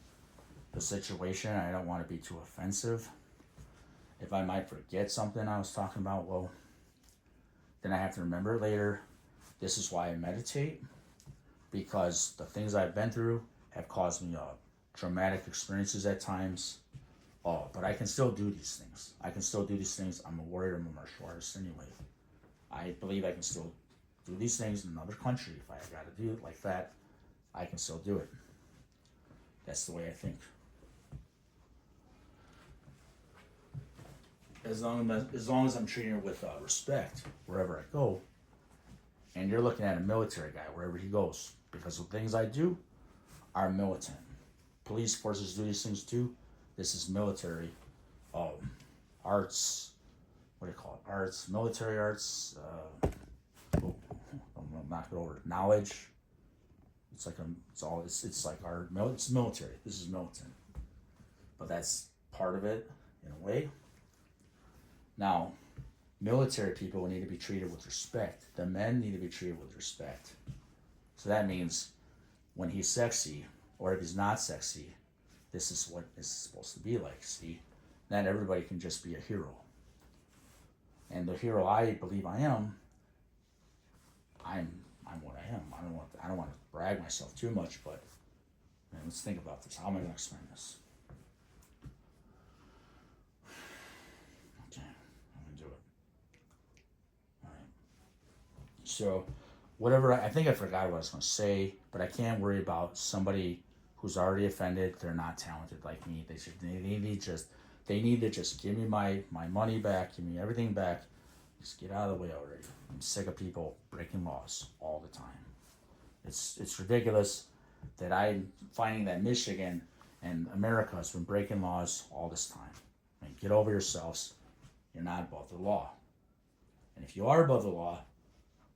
the situation. I don't want to be too offensive. If I might forget something I was talking about, well, then I have to remember it later. This is why I meditate, because the things I've been through have caused me traumatic experiences at times. Oh, but I can still do these things. I can still do these things. I'm a warrior. I'm a martial artist anyway. I believe I can still do these things in another country. If I got to do it like that, I can still do it. That's the way I think. As long as I'm treating it with respect wherever I go, and you're looking at a military guy wherever he goes, because the things I do are militant. Police forces do these things too. This is military arts. What do you call it? Arts, military arts. I'm gonna knock it over. Knowledge. It's like it's like our it's military. This is militant, but that's part of it in a way. Now, military people need to be treated with respect. The men need to be treated with respect. So that means when he's sexy, or if he's not sexy, this is what it's supposed to be like. See, not everybody can just be a hero. And the hero I believe I am, I'm what I am. I don't want to brag myself too much, but man, let's think about this. How am I going to explain this? Okay, I'm going to do it. All right. So, whatever, I think I forgot what I was going to say, but I can't worry about somebody who's already offended. They're not talented like me. They need to just give me my money back, give me everything back. Just get out of the way already. I'm sick of people breaking laws all the time. It's ridiculous that I'm finding that Michigan and America has been breaking laws all this time. I mean, get over yourselves. You're not above the law. And if you are above the law,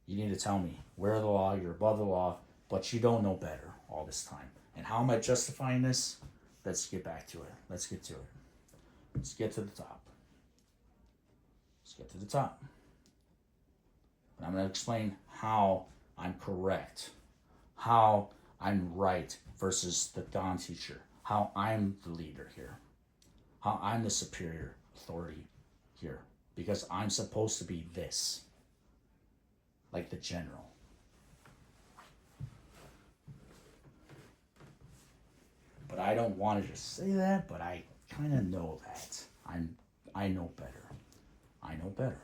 you need to tell me where the law, you're above the law, but you don't know better all this time. And how am I justifying this? Let's get back to it. Let's get to it. Let's get to the top. Let's get to the top. And I'm going to explain how I'm correct, how I'm right versus the Don teacher, how I'm the leader here, how I'm the superior authority here, because I'm supposed to be this, like the general. But I don't want to just say that, but I kind of know that. I know better. I know better.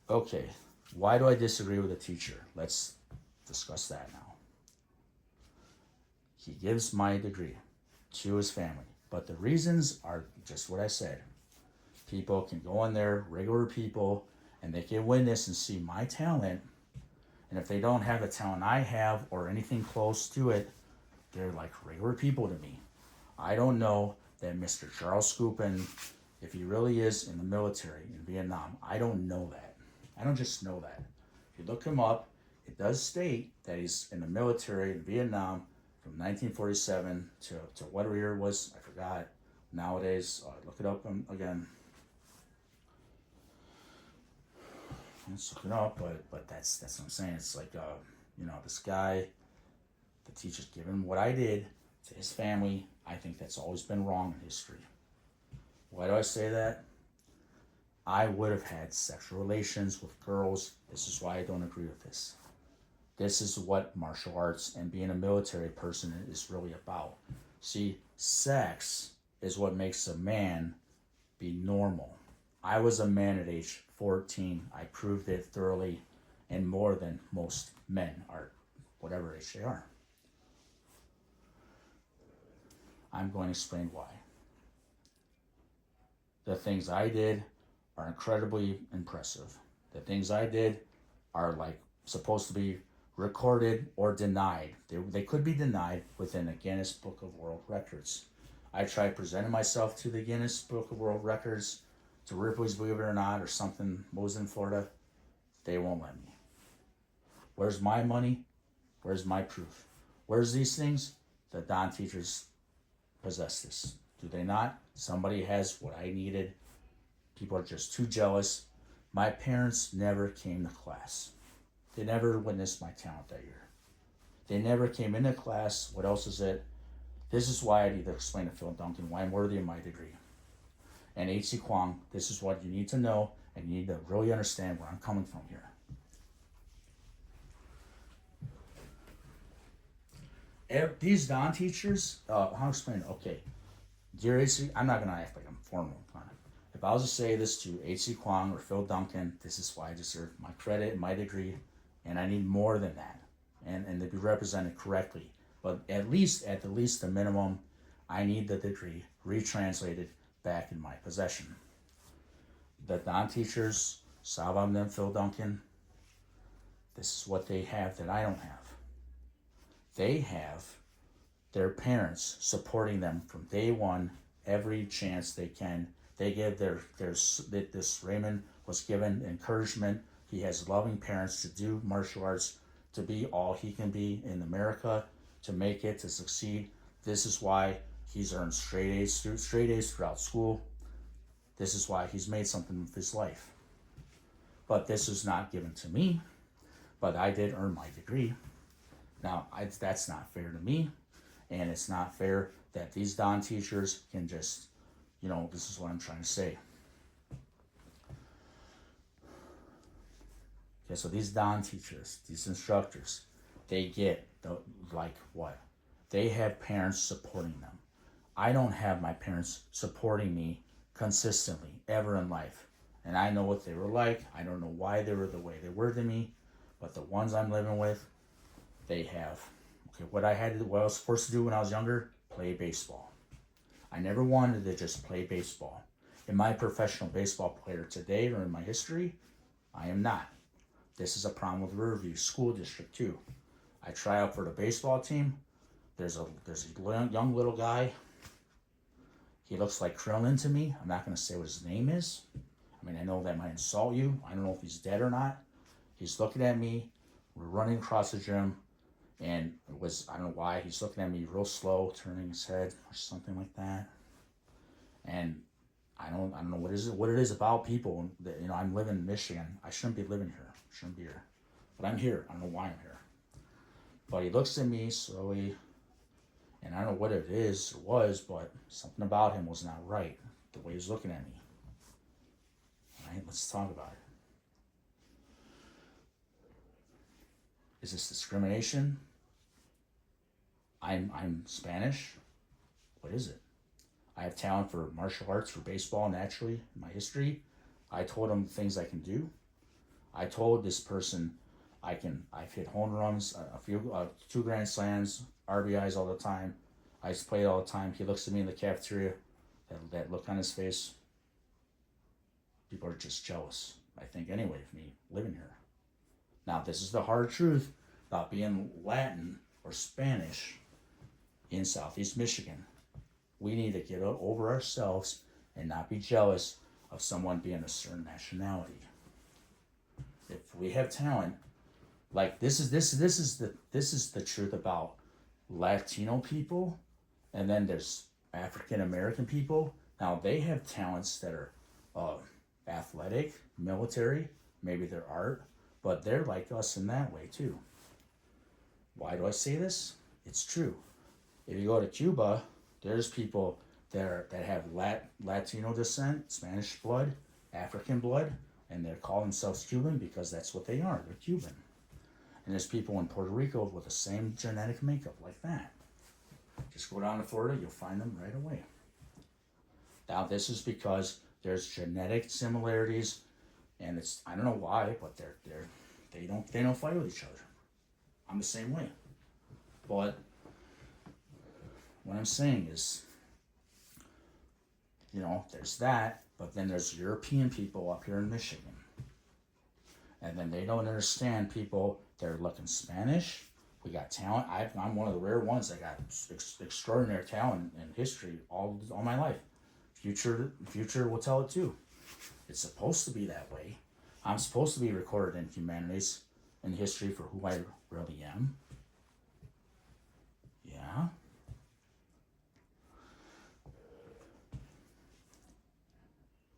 Okay, why do I disagree with the teacher? Let's discuss that now. He gives my degree to his family, but the reasons are just what I said. People can go in there, regular people, and they can witness and see my talent. And if they don't have the talent I have or anything close to it, they're like regular people to me. I don't know that Mr. Charles Skupin, if he really is in the military in Vietnam, I don't know that. I don't just know that. If you look him up, it does state that he's in the military in Vietnam from 1947 to whatever year it was, I forgot. Nowadays, look it up again. Let's look it up, but that's what I'm saying. It's like, this guy, the teacher's given what I did to his family. I think that's always been wrong in history. Why do I say that? I would have had sexual relations with girls. This is why I don't agree with this. This is what martial arts and being a military person is really about. See, sex is what makes a man be normal. I was a man at age 14. I proved it thoroughly and more than most men are, whatever age they are. I'm going to explain why. The things I did are incredibly impressive. The things I did are like supposed to be recorded or denied. They could be denied within the Guinness Book of World Records. I tried presenting myself to the Guinness Book of World Records, to Ripley's Believe It or Not, or something, was in Florida. They won't let me. Where's my money? Where's my proof? Where's these things? The Don teachers possess this. Do they not? Somebody has what I needed. People are just too jealous. My parents never came to class. They never witnessed my talent that year. They never came into class. What else is it? This is why I need to explain to Phil Duncan why I'm worthy of my degree. And H.C. Kwong, this is what you need to know, and you need to really understand where I'm coming from here. These Don teachers, how to explain it? Okay, dear H.C., I'm not going to act like I'm formal. If I was to say this to H.C. Kwong or Phil Duncan, this is why I deserve my credit and my degree, and I need more than that, and to be represented correctly. But at the least, the minimum, I need the degree retranslated back in my possession. The Don teachers, Salvam and Phil Duncan, this is what they have that I don't have. They have their parents supporting them from day one, every chance they can. They give this Raymond was given encouragement. He has loving parents to do martial arts, to be all he can be in America, to make it, to succeed. This is why he's earned straight A's throughout school. This is why he's made something of his life. But this is not given to me, but I did earn my degree. Now, that's not fair to me, and it's not fair that these Don teachers can just, this is what I'm trying to say. Okay, so these Don teachers, these instructors, they get what? They have parents supporting them. I don't have my parents supporting me consistently ever in life. And I know what they were like. I don't know why they were the way they were to me, but the ones I'm living with, they have. Okay, what I was forced to do when I was younger, play baseball. I never wanted to just play baseball. Am I a professional baseball player today or in my history? I am not. This is a problem with Riverview School District too. I try out for the baseball team. There's a young little guy. He looks like Krillin to me. I'm not going to say what his name is. I mean, I know that might insult you. I don't know if he's dead or not. He's looking at me. We're running across the gym. And I don't know why, he's looking at me real slow, turning his head or something like that. And I don't know what it is about people that, I'm living in Michigan. I shouldn't be living here. I shouldn't be here. But I'm here. I don't know why I'm here. But he looks at me slowly, and I don't know what it is or was, but something about him was not right, the way he's looking at me. All right, let's talk about it. Is this discrimination? I'm Spanish. What is it? I have talent for martial arts, for baseball, naturally, in my history. I told him things I can do. I told this person I've hit home runs, a few, 2 grand slams, RBIs all the time. I played all the time. He looks at me in the cafeteria, that look on his face. People are just jealous, I think, anyway, of me living here. Now, this is the hard truth about being Latin or Spanish in Southeast Michigan. We need to get over ourselves and not be jealous of someone being a certain nationality. If we have talent, like this is the truth about Latino people, and then there's African American people. Now they have talents that are athletic, military, maybe they're art, but they're like us in that way too. Why do I say this? It's true. If you go to Cuba, there's people that have Latino descent, Spanish blood, African blood, and they call themselves Cuban because that's what they are. They're Cuban. And there's people in Puerto Rico with the same genetic makeup like that. Just go down to Florida, you'll find them right away. Now this is because there's genetic similarities, and it's, I don't know why, but they don't fight with each other. I'm the same way. But what I'm saying is, there's that, but then there's European people up here in Michigan. And then they don't understand people that are looking Spanish. We got talent. I'm one of the rare ones that got extraordinary talent in history all my life. Future will tell it too. It's supposed to be that way. I'm supposed to be recorded in humanities and history for who I really am. Yeah.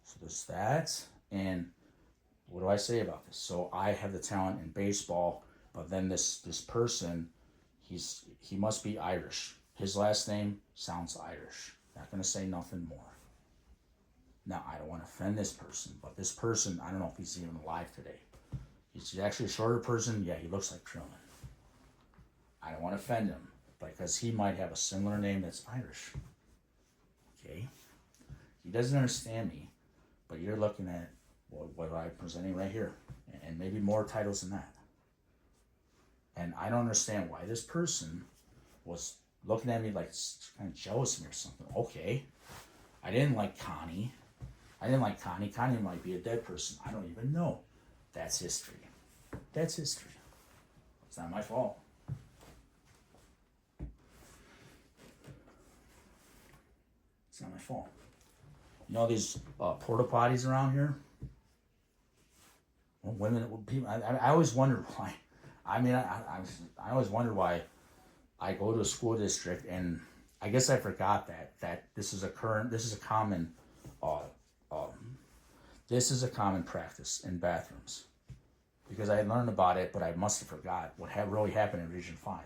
So there's that. And what do I say about this? So I have the talent in baseball, but then this person, he must be Irish. His last name sounds Irish. Not gonna say nothing more. Now I don't want to offend this person, but this person, I don't know if he's even alive today. He's actually a shorter person. Yeah, he looks like Krillin. I don't want to offend him because he might have a similar name that's Irish. Okay? He doesn't understand me, but you're looking at what I'm presenting right here, and maybe more titles than that. And I don't understand why this person was looking at me like kind of jealous of me or something. Okay, I didn't like Connie. Connie might be a dead person. I don't even know. That's history. That's history. It's not my fault. It's not my fault. You know these porta potties around here? Well, women, people. I always wondered why. I always wondered why I go to a school district, and I guess I forgot that this is a common, this is a common practice in bathrooms, because I had learned about it, but I must have forgot what really happened in Region 5.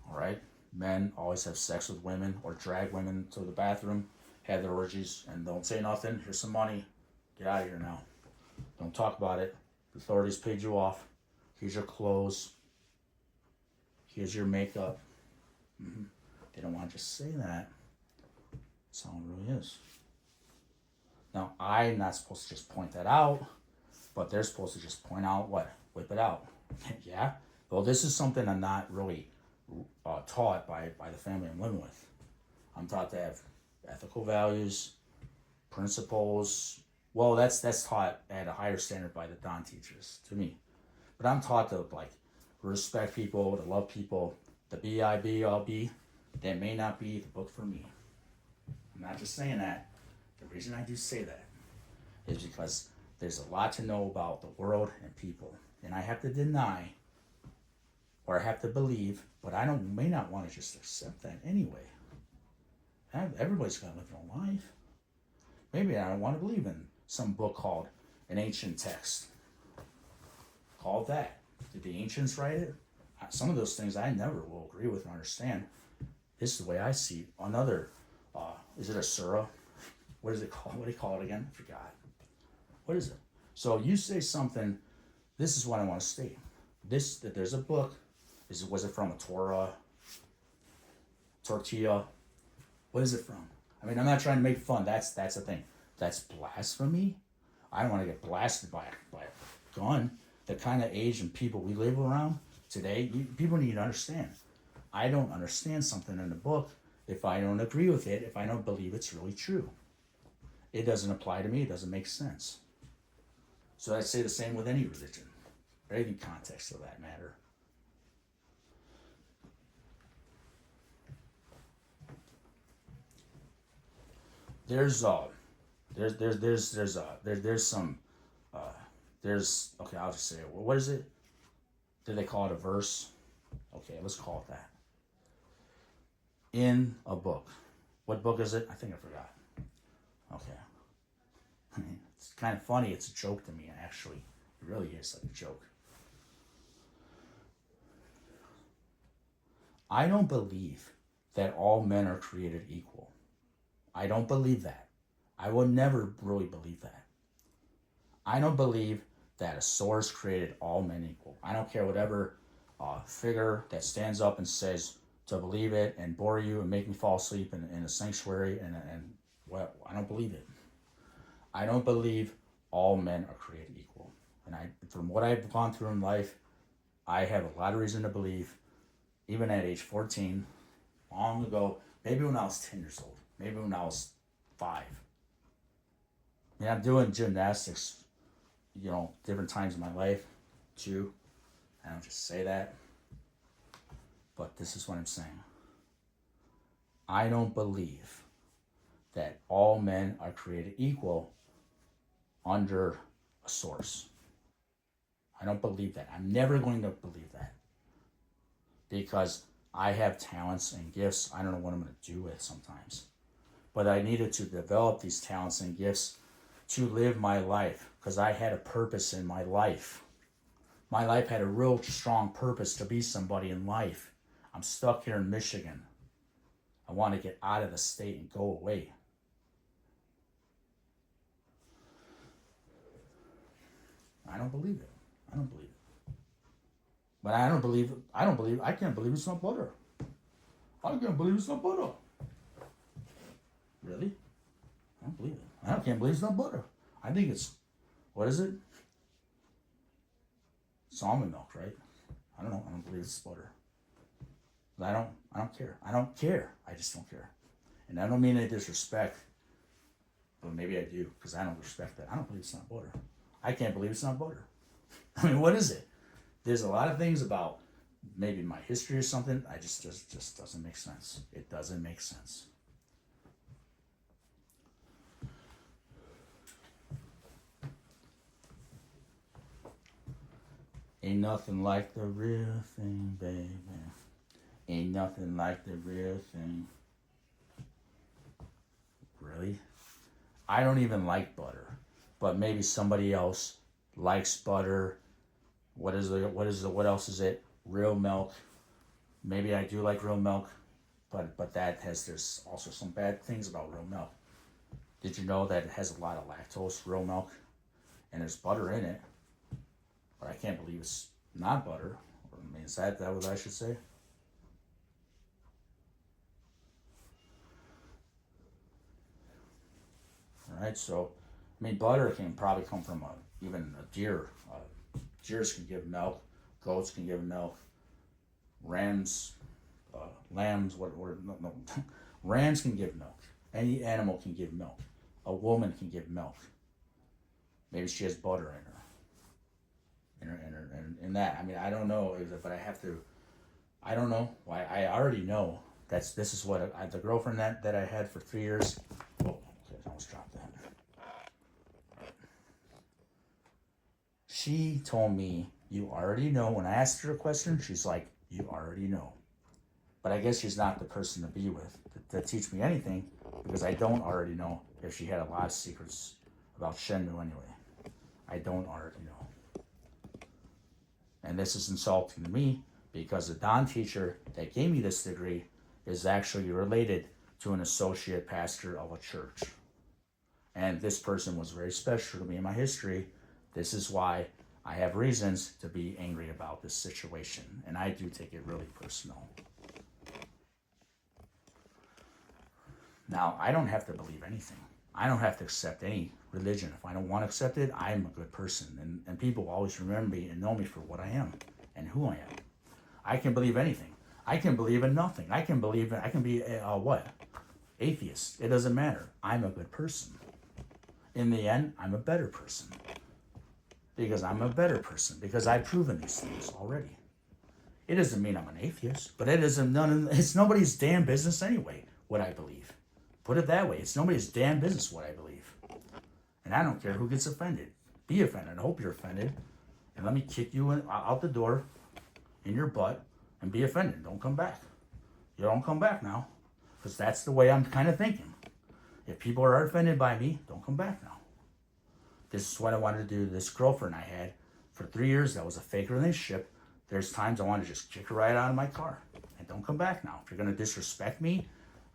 All right, men always have sex with women or drag women to the bathroom, have their orgies, and don't say nothing. Here's some money. Get out of here now. Don't talk about it. The authorities paid you off. Here's your clothes. Here's your makeup. They don't want to just say that. That's how it really is. Now, I'm not supposed to just point that out, but they're supposed to just point out what? Whip it out. Yeah? Well, this is something I'm not really taught by the family I'm living with. I'm taught to have ethical values, principles. Well, that's taught at a higher standard by the Don teachers to me. But I'm taught to respect people, to love people. The BIBLB, that may not be the book for me. I'm not just saying that. The reason I do say that is because there's a lot to know about the world and people. And I have to deny, or I have to believe, but I may not want to just accept that anyway. Everybody's got to live their own life. Maybe I don't want to believe in some book called An Ancient Text. Called that. Did the ancients write it? Some of those things I never will agree with and understand. This is the way I see it. Another, is it a surah? What is it called? What do you call it again? I forgot. What is it? So you say something, this is what I want to state. That there's a book. Was it from a Torah? Tortilla? What is it from? I mean, I'm not trying to make fun. That's the thing. That's blasphemy. I don't want to get blasted by a gun. The kind of age and people we live around today, people need to understand. I don't understand something in the book if I don't agree with it, if I don't believe it's really true. It doesn't apply to me. It doesn't make sense. So I'd say the same with any religion, or any context of that matter. There's okay, I'll just say it. What is it? Did they call it a verse? Okay, let's call it that. In a book. What book is it? I think I forgot. Okay. I mean, it's kind of funny. It's a joke to me, actually. It really is like a joke. I don't believe that all men are created equal. I don't believe that. I will never really believe that. I don't believe that a source created all men equal. I don't care whatever figure that stands up and says to believe it and bore you and make me fall asleep in a sanctuary and well, I don't believe it. I don't believe all men are created equal. And from what I've gone through in life, I have a lot of reason to believe, even at age 14, long ago, maybe when I was 10 years old, maybe when I was 5. I mean, I'm doing gymnastics, different times in my life, too. I don't just say that. But this is what I'm saying. I don't believe that all men are created equal under a source. I don't believe that. I'm never going to believe that. Because I have talents and gifts I don't know what I'm going to do with sometimes. But I needed to develop these talents and gifts to live my life because I had a purpose in my life. My life had a real strong purpose to be somebody in life. I'm stuck here in Michigan. I want to get out of the state and go away. I don't believe it. I don't believe it. But I can't believe it's not butter. I can't believe it's not butter. Really? I don't believe it. I can't believe it's not butter. I think it's, what is it? It's almond milk, right? I don't know. I don't believe it's butter. But I don't care. I don't care. I just don't care. And I don't mean any disrespect, but maybe I do, because I don't respect that. I don't believe it's not butter. I can't believe it's not butter. I mean, what is it? There's a lot of things about maybe my history or something. I just doesn't make sense. It doesn't make sense. Ain't nothing like the real thing, baby. Ain't nothing like the real thing. Really? I don't even like butter, but maybe somebody else likes butter. What else is it? Real milk. Maybe I do like real milk, but there's also some bad things about real milk. Did you know that it has a lot of lactose, real milk, and there's butter in it? But I can't believe it's not butter. I mean, is that what I should say? All right, so I mean, butter can probably come from even a deer. Deers can give milk, goats can give milk, rams, lambs. No. Rams can give milk. Any animal can give milk. A woman can give milk. Maybe she has butter in her. In that, I mean, I don't know, but I don't know. I already know this is what the girlfriend that I had for 3 years. Oh, okay, I almost dropped that. She told me, you already know. When I asked her a question, she's like, you already know. But I guess she's not the person to be with to teach me anything, because I don't already know if she had a lot of secrets about Shenmue anyway. I don't already know. And this is insulting to me because the Don teacher that gave me this degree is actually related to an associate pastor of a church. And this person was very special to me in my history. This is why I have reasons to be angry about this situation. And I do take it really personal. Now, I don't have to believe anything. I don't have to accept any religion. If I don't want to accept it, I'm a good person. And people will always remember me and know me for what I am and who I am. I can believe anything. I can believe in nothing. I can be what? Atheist. It doesn't matter. I'm a good person. In the end, I'm a better person. Because I'm a better person. Because I've proven these things already. It doesn't mean I'm an atheist. But it's nobody's damn business anyway, what I believe. Put it that way. It's nobody's damn business what I believe. And I don't care who gets offended. Be offended. I hope you're offended. And let me kick you out the door in your butt and be offended. Don't come back. You don't come back now. Because that's the way I'm kind of thinking. If people are offended by me, don't come back now. This is what I wanted to do to this girlfriend I had for 3 years. That was a fake relationship. There's times I want to just kick her right out of my car. And don't come back now. If you're going to disrespect me,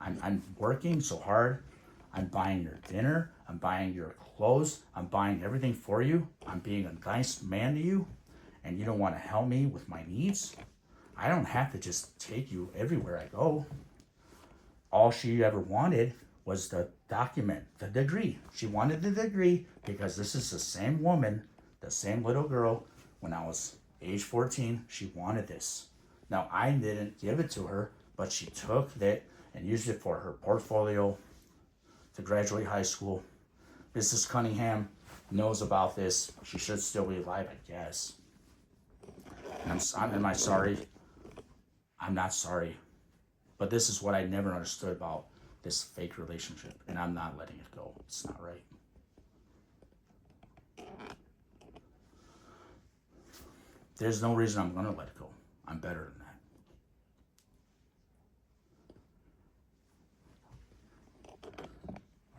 I'm working so hard. I'm buying your dinner. I'm buying your clothes. I'm buying everything for you. I'm being a nice man to you. And you don't want to help me with my needs? I don't have to just take you everywhere I go. All she ever wanted was the document, the degree. She wanted the degree because this is the same woman, the same little girl. When I was age 14, she wanted this. Now, I didn't give it to her, but she took it and used it for her portfolio to graduate high school. Mrs. Cunningham knows about this. She should still be alive, I guess. Am I sorry? I'm not sorry. But this is what I never understood about this fake relationship, and I'm not letting it go. It's not right. There's no reason I'm going to let it go. I'm better than that.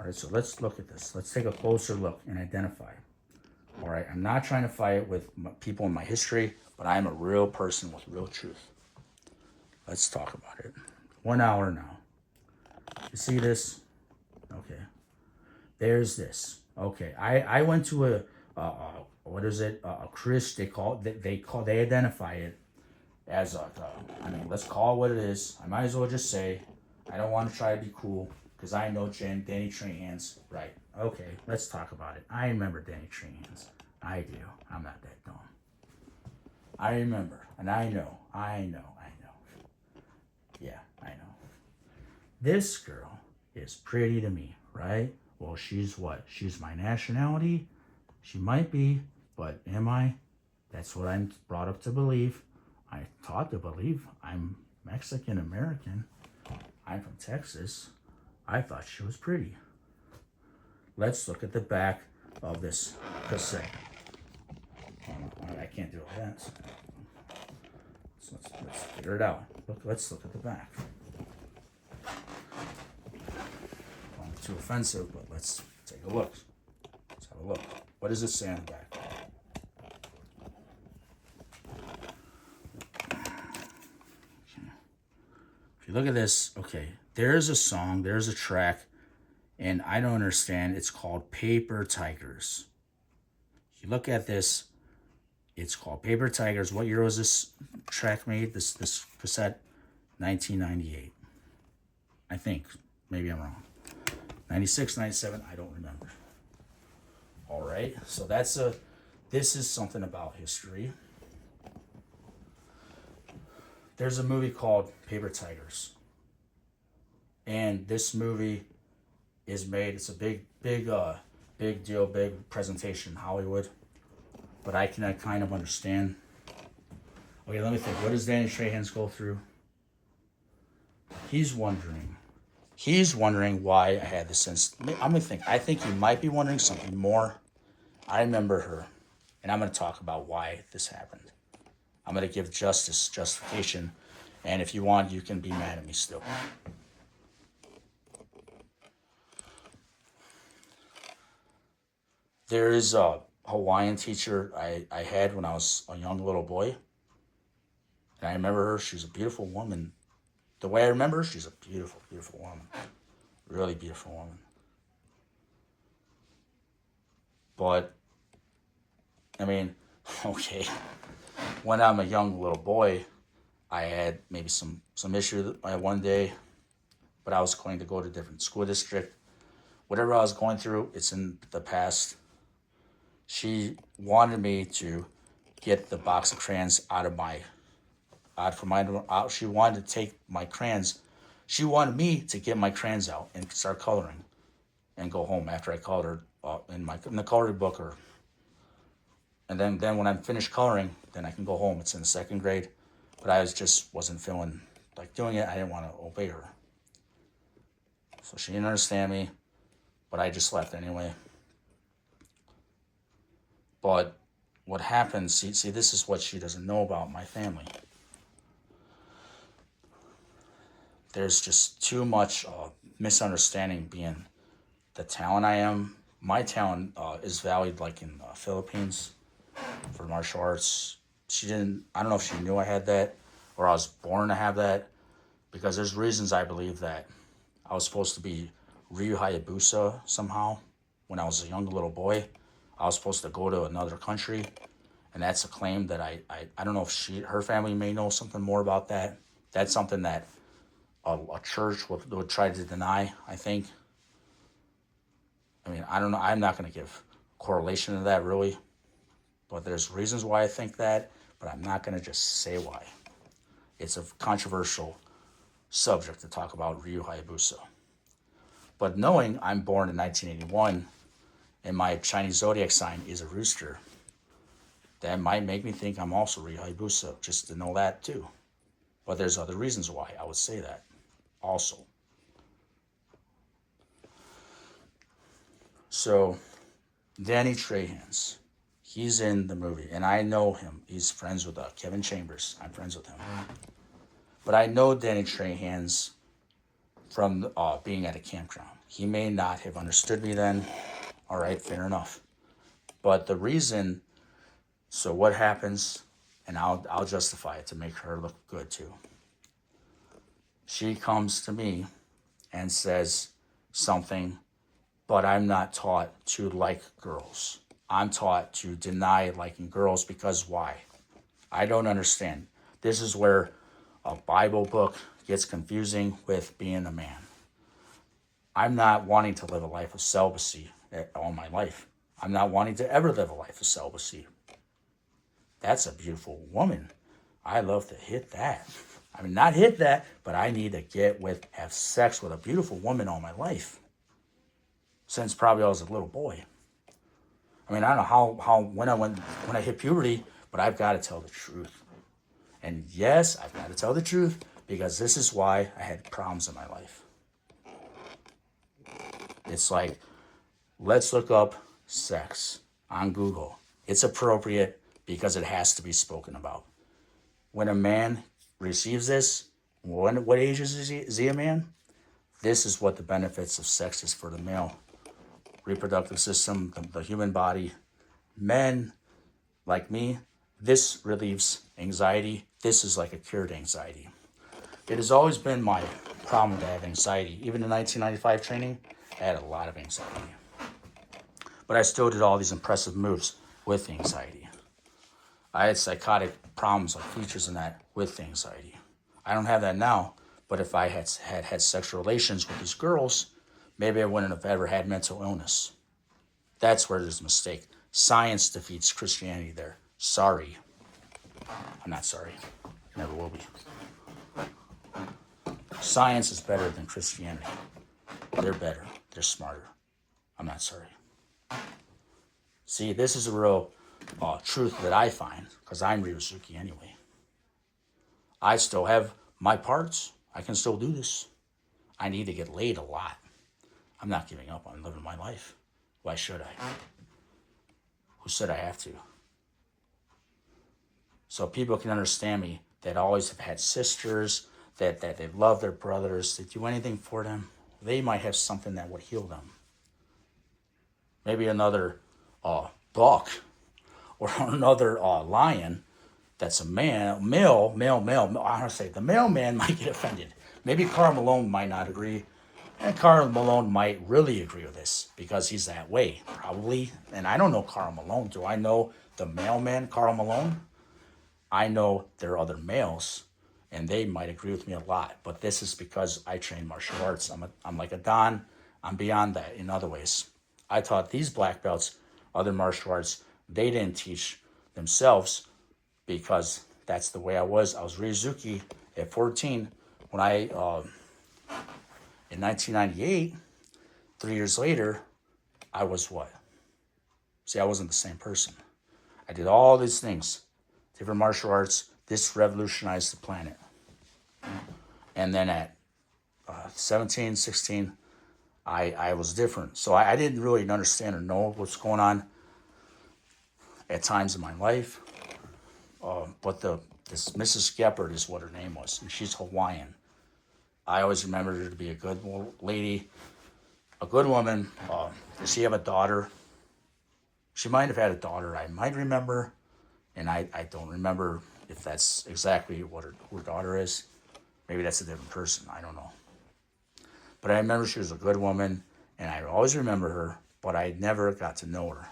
All right, so let's look at this. Let's take a closer look and identify. All right, I'm not trying to fight with people in my history, but I am a real person with real truth. Let's talk about it. 1 hour now. You see this? Okay. There's this. Okay. I went to what is it? A Chris. They identify it as I mean, let's call it what it is. I might as well just say, I don't want to try to be cool because I know Danny Trahan's right. Okay, let's talk about it. I remember Danny Trahan's. I do. I'm not that dumb. I remember, and I know. Yeah, I know. This girl is pretty to me, right? Well, she's what? She's my nationality. She might be, but am I? That's what I'm brought up to believe. I taught to believe I'm Mexican American. I'm from Texas. I thought she was pretty. Let's look at the back of this cassette. I can't do that. So let's figure it out. Let's look at the back. Not too offensive, but let's take a look. Let's have a look. What does it say on the back? If you look at this, okay, there's a song, there's a track, and I don't understand. It's called Paper Tigers. If you look at this, it's called Paper Tigers. What year was this track made? This cassette? 1998. I think. Maybe I'm wrong. 96, 97, I don't remember. All right, so this is something about history. There's a movie called Paper Tigers. And this movie is made, it's a big deal, big presentation in Hollywood. But I can kind of understand. Okay, let me think. What does Danny Trahan go through? He's wondering why I had this sense. I'm going to think. I think he might be wondering something more. I remember her, and I'm going to talk about why this happened. I'm going to give justification, and if you want, you can be mad at me still. There is a Hawaiian teacher I had when I was a young little boy, and I remember her. She's a beautiful woman. The way I remember her, she's a beautiful, beautiful woman. Really beautiful woman. But, I mean, okay. When I'm a young little boy, I had maybe some issue one day, but I was going to go to a different school district. Whatever I was going through, it's in the past. She wanted me to get the box of crayons she wanted to take my crayons. She wanted me to get my crayons out and start coloring and go home after I colored in the coloring book and then when I'm finished coloring, then I can go home. It's in the second grade, but I wasn't feeling like doing it. I didn't want to obey her. So she didn't understand me, but I just left anyway. But what happens, see, this is what she doesn't know about my family. There's just too much misunderstanding being the talent I am. My talent is valued like in the Philippines for martial arts. I don't know if she knew I had that or I was born to have that, because there's reasons I believe that I was supposed to be Ryu Hayabusa somehow when I was a young little boy. I was supposed to go to another country, and that's a claim that I don't know if her family may know something more about that. That's something that a church would try to deny, I think. I mean, I don't know. I'm not going to give correlation to that, really. But there's reasons why I think that, but I'm not going to just say why. It's a controversial subject to talk about Ryu Hayabusa. But knowing I'm born in 1981 and my Chinese zodiac sign is a rooster, that might make me think I'm also Ryu Hayabusa, just to know that too. But there's other reasons why I would say that also. So, Danny Trahan, he's in the movie, and I know him. He's friends with Kevin Chambers. I'm friends with him. But I know Danny Trahan from being at a campground. He may not have understood me then. All right, fair enough. But the reason, so what happens, and I'll justify it to make her look good too. She comes to me and says something, but I'm not taught to like girls. I'm taught to deny liking girls because why? I don't understand. This is where a Bible book gets confusing with being a man. I'm not wanting to live a life of celibacy all my life. I'm not wanting to ever live a life of celibacy. That's a beautiful woman. I love to hit that. I mean, not hit that, but I need to have sex with a beautiful woman all my life. Since probably I was a little boy. I mean, I don't know when I hit puberty, but I've got to tell the truth. And yes, I've got to tell the truth because this is why I had problems in my life. It's like, let's look up sex on Google. It's appropriate because it has to be spoken about. When a man receives this, what age is he a man? This is what the benefits of sex is for the male reproductive system, the human body. Men like me, this relieves anxiety. This is like a cure to anxiety. It has always been my problem to have anxiety. Even in 1995 training, I had a lot of anxiety. But I still did all these impressive moves with anxiety. I had psychotic problems like features in that with anxiety. I don't have that now, but if I had sexual relations with these girls, maybe I wouldn't have ever had mental illness. That's where there's a mistake. Science defeats Christianity there. Sorry. I'm not sorry. Never will be. Science is better than Christianity. They're better. They're smarter. I'm not sorry. See, this is a real truth that I find, because I'm Ryuzuki anyway. I still have my parts. I can still do this. I need to get laid a lot. I'm not giving up on living my life. Why should I? Who said I have to? So people can understand me that always have had sisters, that they love their brothers, they do anything for them. They might have something that would heal them. Maybe another buck or another lion that's a male. I want to say the male man might get offended. Maybe Karl Malone might not agree. And Karl Malone might really agree with this because he's that way, probably. And I don't know Karl Malone. Do I know the mailman, Karl Malone? I know there are other males, and they might agree with me a lot. But this is because I train martial arts. I'm like a Don. I'm beyond that in other ways. I taught these black belts other martial arts. They didn't teach themselves because that's the way I was. I was Ryuzuki at 14 when in 1998, 3 years later, I was what? See, I wasn't the same person. I did all these things, different martial arts. This revolutionized the planet. And then at 17, 16, I was different. So I didn't really understand or know what's going on at times in my life. But this Mrs. Geppert is what her name was, and she's Hawaiian. I always remembered her to be a good lady, a good woman. Does she have a daughter? She might have had a daughter. I might remember, and I don't remember if that's exactly what her daughter is. Maybe that's a different person. I don't know. But I remember she was a good woman, and I always remember her, but I never got to know her.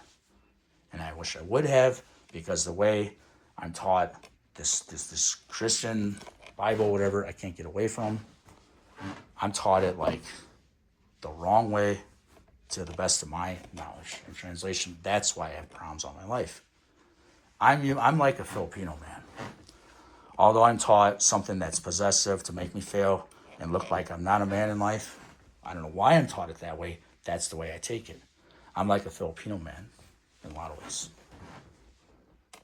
And I wish I would have, because the way I'm taught this Christian Bible, whatever, I can't get away from. I'm taught it like the wrong way to the best of my knowledge and translation. That's why I have problems all my life. I'm like a Filipino man. Although I'm taught something that's possessive to make me fail and look like I'm not a man in life, I don't know why I'm taught it that way. That's the way I take it. I'm like a Filipino man in a lot of ways.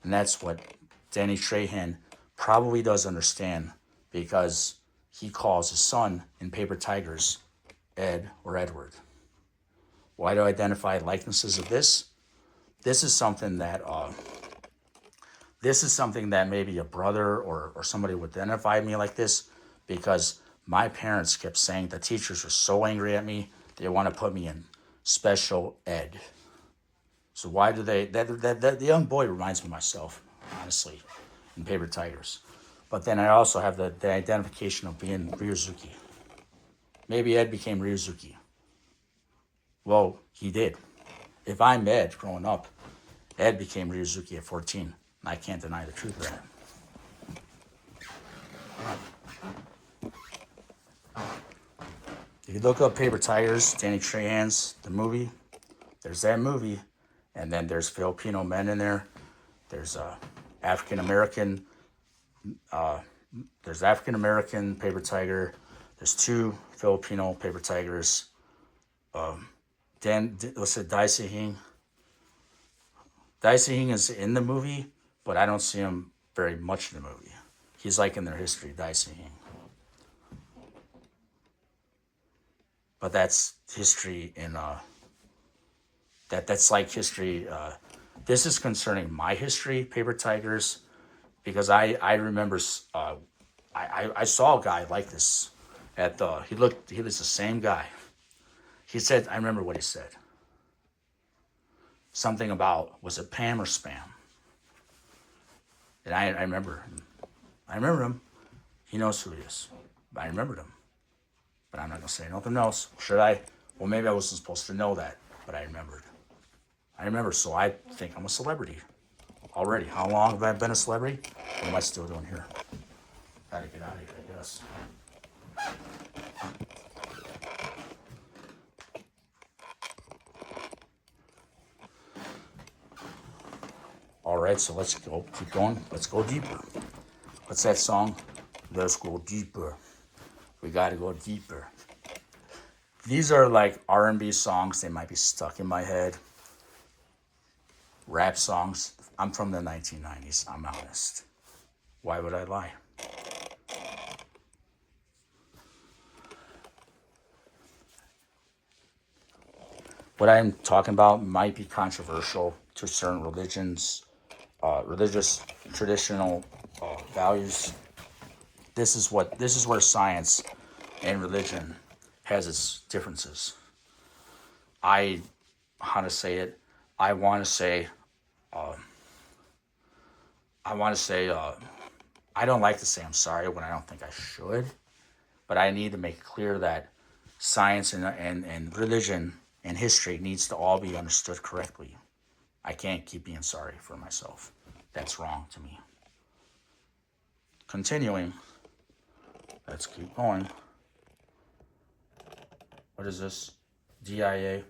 And that's what Danny Trahan probably does understand, because he calls his son in Paper Tigers Ed or Edward. Why do I identify likenesses of this? This is something that maybe a brother or somebody would identify me like this, because my parents kept saying the teachers were so angry at me They want to put me in special ed. So why do they? That the young boy reminds me of myself, honestly, in Paper Tigers. But then I also have the identification of being Ryuzuki. Maybe Ed became Ryuzuki. Well, he did. If I'm Ed growing up, Ed became Ryuzuki at 14. And I can't deny the truth of that. If you look up Paper Tigers, Danny Trehan's, the movie, there's that movie. And then there's Filipino men in there. There's African American. There's African American Paper Tiger. There's 2 Filipino Paper Tigers. What's it, Dai Sihing? Dai Sihing is in the movie, but I don't see him very much in the movie. He's like in their history, Dai Sihing. But that's history in that's like history. This is concerning my history, Paper Tigers, because I remember I saw a guy like this at the he was the same guy. He said, I remember what he said. Something about, was it Pam or Spam? And I remember him. I remember him. He knows who he is. But I remembered him. But I'm not going to say nothing else. Should I? Well, maybe I wasn't supposed to know that, but I remembered. I remember, so I think I'm a celebrity already. How long have I been a celebrity? What am I still doing here? Gotta get out of here, I guess. All right, so let's go. Keep going. Let's go deeper. What's that song? Let's go deeper. We gotta go deeper. These are like R&B songs. They might be stuck in my head. Rap songs. I'm from the 1990s. I'm honest. Why would I lie? What I'm talking about might be controversial to certain religions, religious traditional values. This is where science and religion has its differences. How to say it? I want to say, I want to say, I don't like to say I'm sorry when I don't think I should, but I need to make it clear that science and religion and history needs to all be understood correctly. I can't keep being sorry for myself. That's wrong to me. Continuing, let's keep going. What is this? DIA.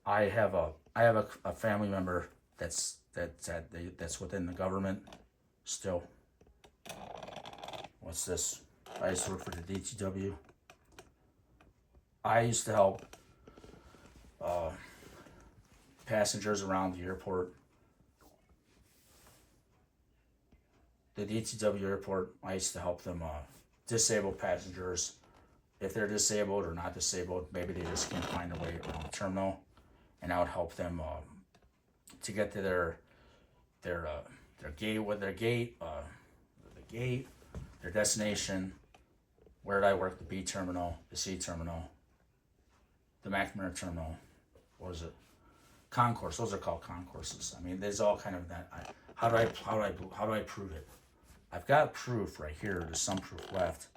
I have a family member that's within the government still. What's this? I used to work for the DTW. I used to help passengers around the airport. The DTW airport, I used to help them disabled passengers. If they're disabled or not disabled, maybe they just can't find a way around the terminal, and I would help them to get to their gate, their destination. Where did I work? The B terminal, the C terminal, the McNamara terminal. What is it? Concourse. Those are called concourses. I mean, there's all kind of that. How do I prove it? I've got proof right here. There's some proof left.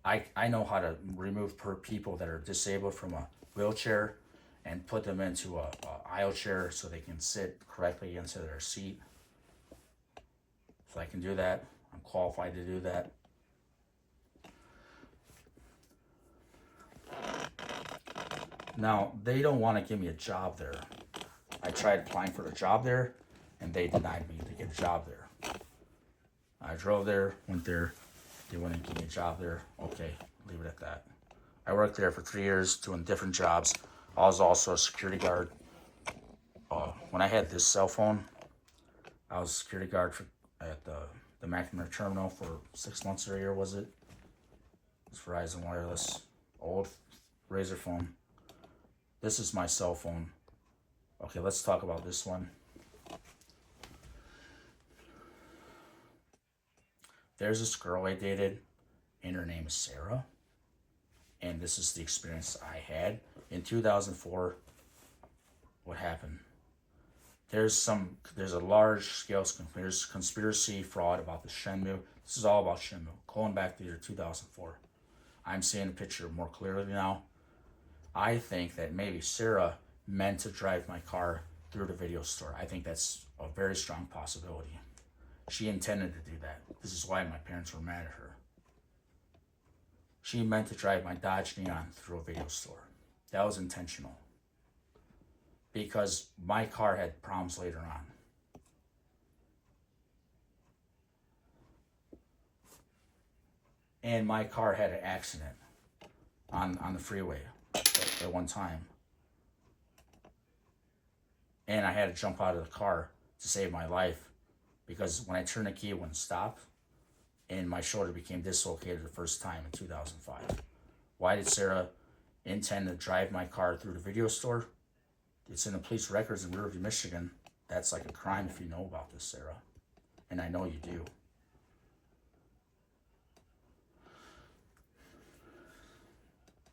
I know how to remove people that are disabled from a wheelchair and put them into a aisle chair so they can sit correctly into their seat. So I can do that. I'm qualified to do that. Now, they don't want to give me a job there. I tried applying for a job there, and they denied me to get a job there. I drove there, went there, they wouldn't give me a job there. Okay, leave it at that. I worked there for 3 years doing different jobs. I was also a security guard. When I had this cell phone, I was a security guard at the McNamara terminal for 6 months or a year, was it? It's Verizon Wireless, old Razor phone. This is my cell phone. Okay, let's talk about this one. There's this girl I dated, and her name is Sarah. And this is the experience I had. In 2004, what happened? There's a large scale conspiracy fraud about the Shenmue. This is all about Shenmue. Going back to the year 2004. I'm seeing the picture more clearly now. I think that maybe Sarah meant to drive my car through the video store. I think that's a very strong possibility. She intended to do that. This is why my parents were mad at her. She meant to drive my Dodge Neon through a video store. That was intentional. Because my car had problems later on. And my car had an accident on the freeway at one time. And I had to jump out of the car to save my life because when I turned the key, it wouldn't stop. And my shoulder became dislocated the first time in 2005. Why did Sarah intend to drive my car through the video store? It's in the police records in Riverview, Michigan. That's like a crime if you know about this, Sarah. And I know you do.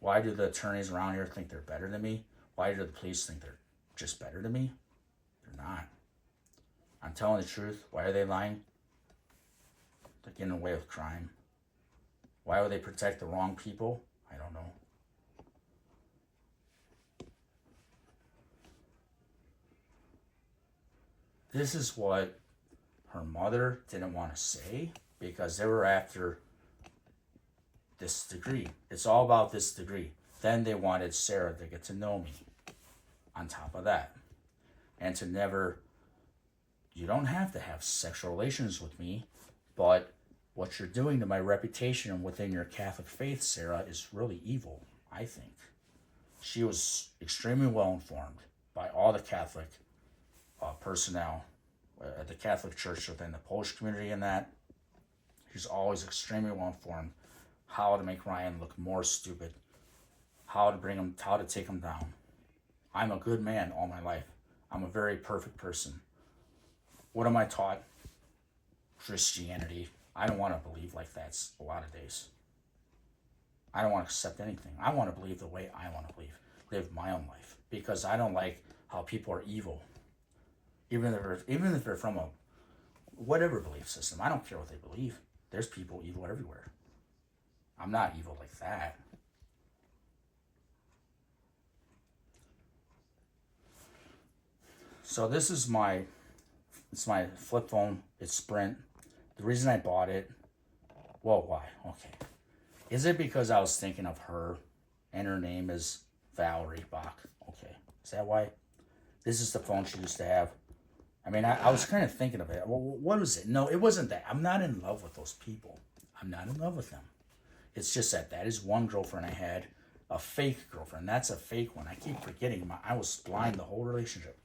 Why do the attorneys around here think they're better than me? Why do the police think they're just better than me? They're not. I'm telling the truth. Why are they lying? They're getting away with crime. Why would they protect the wrong people? I don't know. This is what her mother didn't want to say because they were after this degree. It's all about this degree. Then they wanted Sarah to get to know me on top of that. And to never, you don't have to have sexual relations with me, but what you're doing to my reputation within your Catholic faith, Sarah, is really evil, I think. She was extremely well informed by all the Catholic personnel at the Catholic Church within the Polish community and that. She's always extremely well informed how to make Ryan look more stupid, how to take him down. I'm a good man all my life. I'm a very perfect person. What am I taught? Christianity. I don't want to believe like that a lot of days. I don't want to accept anything. I want to believe the way I want to believe. Live my own life. Because I don't like how people are evil. Even if they're from a whatever belief system. I don't care what they believe. There's people evil everywhere. I'm not evil like that. So this is it's my flip phone. It's Sprint. The reason I bought it, well, why? Okay. Is it because I was thinking of her and her name is Valerie Bach? Okay. Is that why? This is the phone she used to have. I mean, I was kind of thinking of it. Well, what was it? No, it wasn't that. I'm not in love with those people. I'm not in love with them. It's just that is one girlfriend I had, a fake girlfriend. That's a fake one. I keep forgetting. I was blind the whole relationship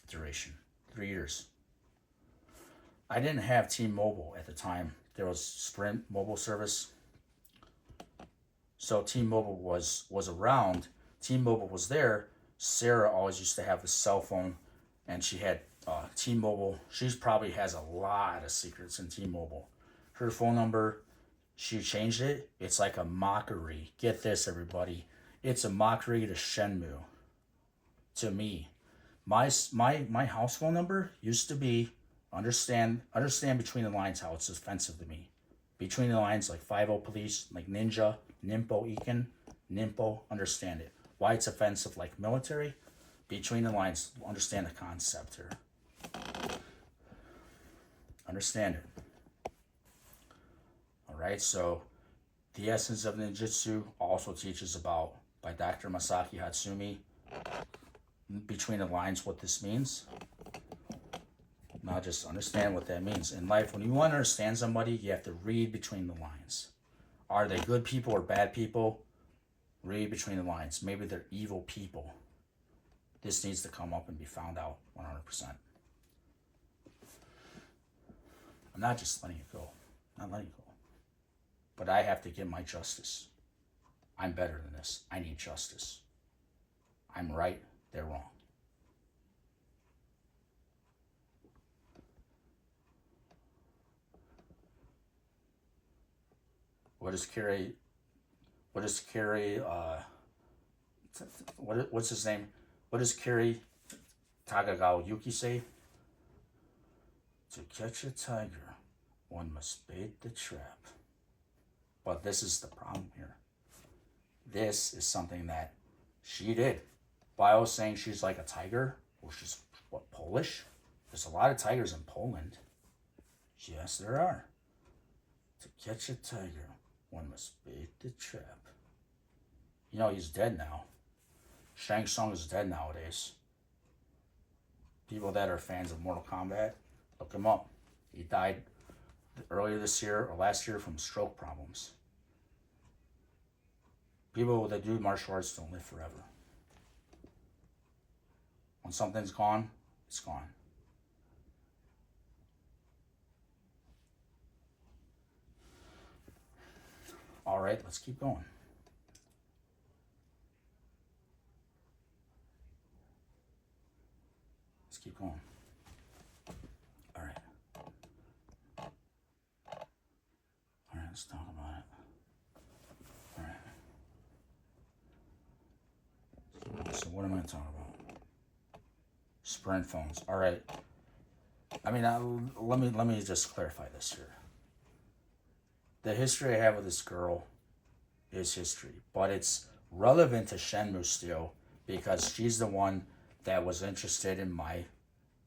duration, 3 years. I didn't have T-Mobile at the time. There was Sprint mobile service. So T-Mobile was around. T-Mobile was there. Sarah always used to have the cell phone, and she had T-Mobile. She probably has a lot of secrets in T-Mobile. Her phone number, she changed it. It's like a mockery. Get this, everybody. It's a mockery to Shenmue. To me. My house phone number used to be, understand between the lines how it's offensive to me. Between the lines, like 50 police, like Ninja, Nimpo Ekin, Nimpo, understand it. Why it's offensive, like military. Between the lines, understand the concept here. Understand it. Alright, so The Essence of Ninjutsu also teaches about, by Dr. Masaki Hatsumi, between the lines what this means. Now just understand what that means. In life, when you want to understand somebody, you have to read between the lines. Are they good people or bad people? Read between the lines. Maybe they're evil people. This needs to come up and be found out 100%. I'm not just letting it go. I'm not letting it go. But I have to get my justice. I'm better than this. I need justice. I'm right. They're wrong. What does Carrie what does Kerry, what's his name? What does Kerry Takagawa Yuki say? To catch a tiger, one must bait the trap. But this is the problem here. This is something that she did. Bio saying she's like a tiger, or she's, what, Polish? There's a lot of tigers in Poland. Yes, there are. To catch a tiger, one must bait the trap. You know, he's dead now. Shang Tsung is dead nowadays. People that are fans of Mortal Kombat, look him up. He died earlier this year or last year from stroke problems. People that do martial arts don't live forever. When something's gone, it's gone. All right, let's keep going. Let's keep going. All right. All right, let's talk about it. All right. So what am I going to talk about? Sprint phones. All right. I mean, let me just clarify this here. The history I have with this girl is history, but it's relevant to Shenmue still because she's the one that was interested in my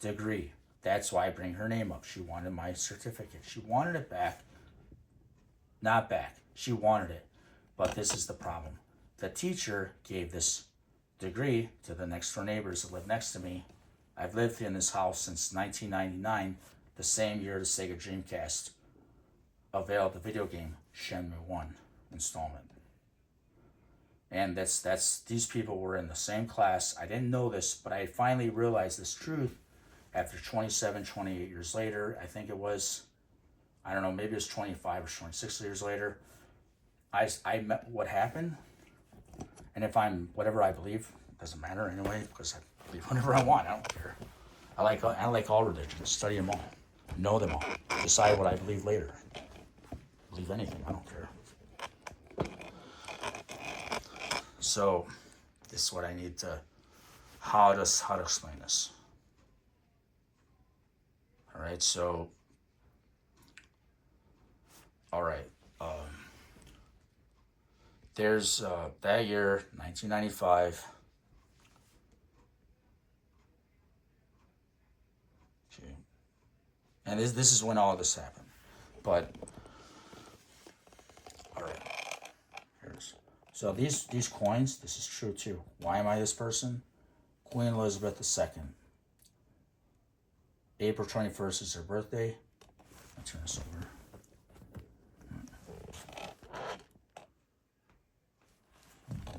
degree. That's why I bring her name up. She wanted my certificate. She wanted it back. Not back. She wanted it. But this is the problem. The teacher gave this degree to the next door neighbors that live next to me. I've lived in this house since 1999, the same year the Sega Dreamcast availed the video game Shenmue 1 installment. And that's these people were in the same class. I didn't know this, but I finally realized this truth after 27, 28 years later. I think it was, I don't know, maybe it was 25 or 26 years later. I met what happened. And if I'm whatever I believe, doesn't matter anyway, because I believe whatever I want. I don't care. I like all religions. Study them all. Know them all. Decide what I believe later. Believe anything. I don't care. So, this is what I need to, how to explain this. All right, so, all right. There's that year, 1995. Okay. And this is when all this happened. But, all right. Here's. So these coins, this is true too. Why am I this person? Queen Elizabeth II. April 21st is her birthday. I'll turn this over.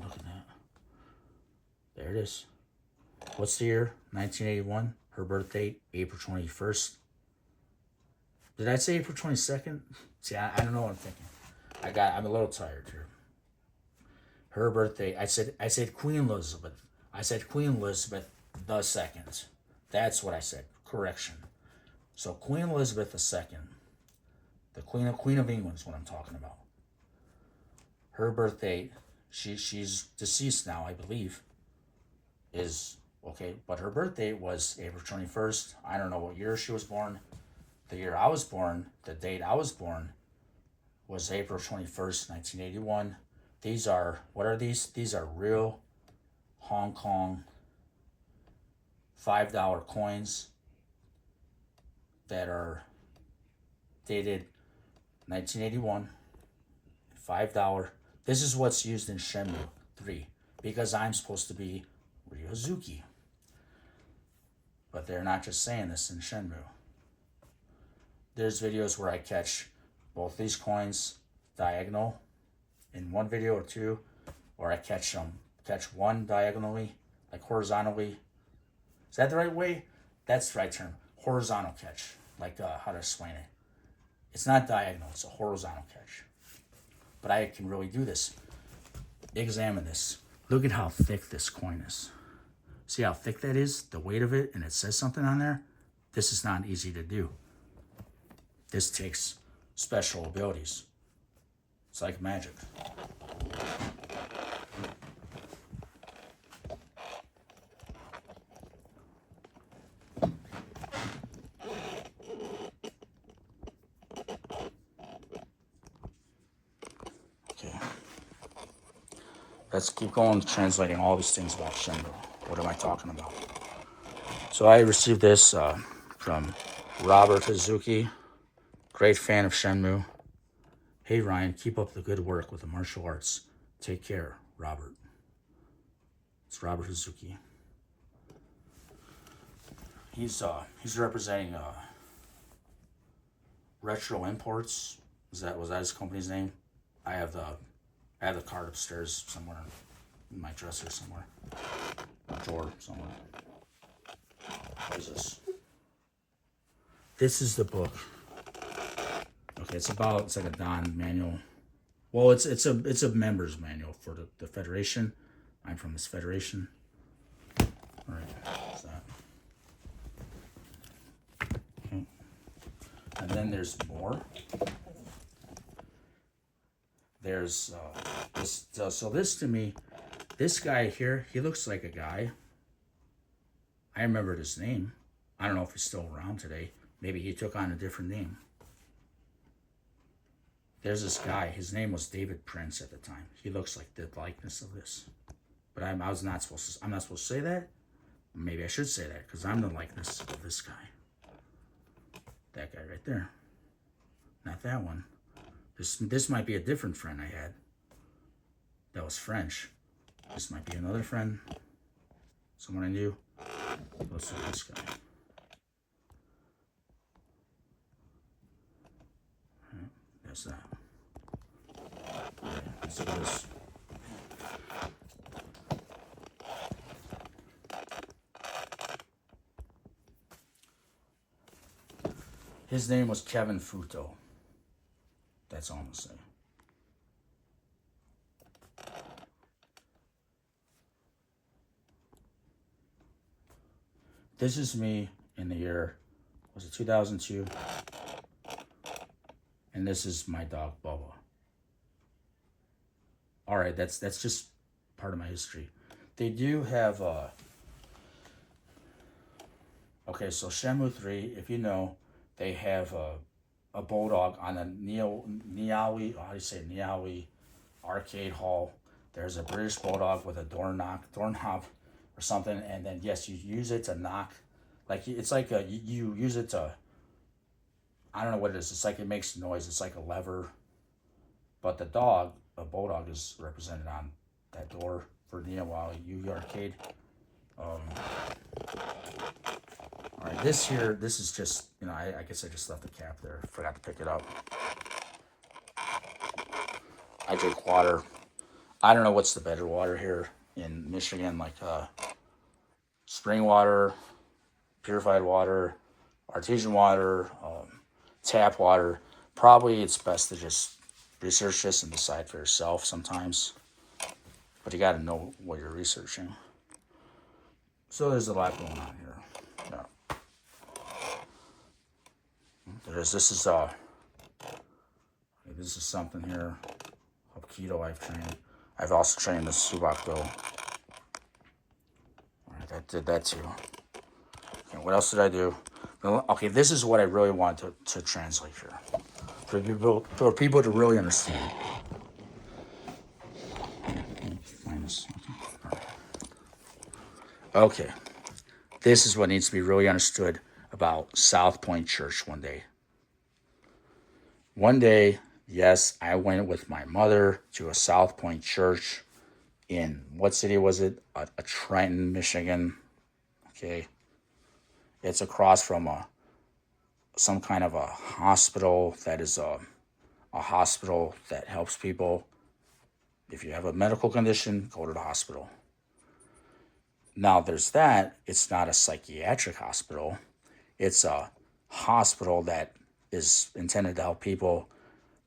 Look at that. There it is. What's the year? 1981. Her birthday, April 21st. Did I say April 22nd? See, I don't know what I'm thinking. I'm a little tired here. Her birthday, I said Queen Elizabeth. I said Queen Elizabeth II. That's what I said. Correction. So Queen Elizabeth II, the Queen of England is what I'm talking about. Her birthday, she's deceased now, I believe, is okay, but her birthday was April 21st. I don't know what year she was born. The year I was born, the date I was born, was April 21st, 1981. These are, what are these? These are real Hong Kong $5 coins that are dated 1981, $5. This is what's used in Shenmue 3 because I'm supposed to be Ryozuki. But they're not just saying this in Shenmue. There's videos where I catch both these coins diagonal in one video or two, or I catch one diagonally, like horizontally. Is that the right way? That's the right term. Horizontal catch, like how to explain it. It's not diagonal, it's a horizontal catch. But I can really do this. Examine this. Look at how thick this coin is. See how thick that is? The weight of it, and it says something on there? This is not easy to do. This takes special abilities. It's like magic. Okay. Let's keep going translating all these things about Shenmue. What am I talking about? So I received this from Robert Hazuki, great fan of Shenmue. Hey Ryan, keep up the good work with the martial arts. Take care, Robert. It's Robert Hazuki. He's representing Retro Imports. Was that his company's name? I have the card upstairs somewhere in my dresser somewhere, a drawer somewhere. What is this? This is the book. Okay, it's like a Don manual. Well, it's a members manual for the Federation. I'm from this Federation. All right, what's that? Okay. And then there's more. There's this. So this to me, this guy here, he looks like a guy. I remembered his name. I don't know if he's still around today. Maybe he took on a different name. There's this guy. His name was David Prince at the time. He looks like the likeness of this. But I'm not supposed to say that. Maybe I should say that because I'm the likeness of this guy. That guy right there. Not that one. This might be a different friend I had. That was French. This might be another friend. Someone I knew. Let's look at this guy. Right, that's that. Okay, let's look at this. His name was Kevin Futo. That's all I'm going to say. This is me in the year, was it 2002? And this is my dog, Bubba. All right, that's just part of my history. They do have, okay, so Shenmue 3, if you know, they have a bulldog on a Niaoui, how do you say it? Niaoui arcade hall. There's a British bulldog with a doorknob or something, and then yes, you use it to knock. Like it's like you use it to. I don't know what it is. It's like it makes noise. It's like a lever, but the dog, a bulldog, is represented on that door for Niaoui arcade. All right, this is just, I guess I just left the cap there. Forgot to pick it up. I drink water. I don't know what's the better water here in Michigan, like spring water, purified water, artesian water, tap water. Probably it's best to just research this and decide for yourself sometimes. But you got to know what you're researching. So there's a lot going on here. Yeah. This is something here. Hapkido I've trained. I've also trained the Subakdo. Alright, that did that too. Okay, what else did I do? Okay, this is what I really want to translate here. For people to really understand. Okay. This is what needs to be really understood about South Point Church one day. One day, yes, I went with my mother to a South Point Church in, what city was it? A Trenton, Michigan. Okay. It's across from some kind of a hospital that is a hospital that helps people. If you have a medical condition, go to the hospital. Now there's that. It's not a psychiatric hospital. It's a hospital that is intended to help people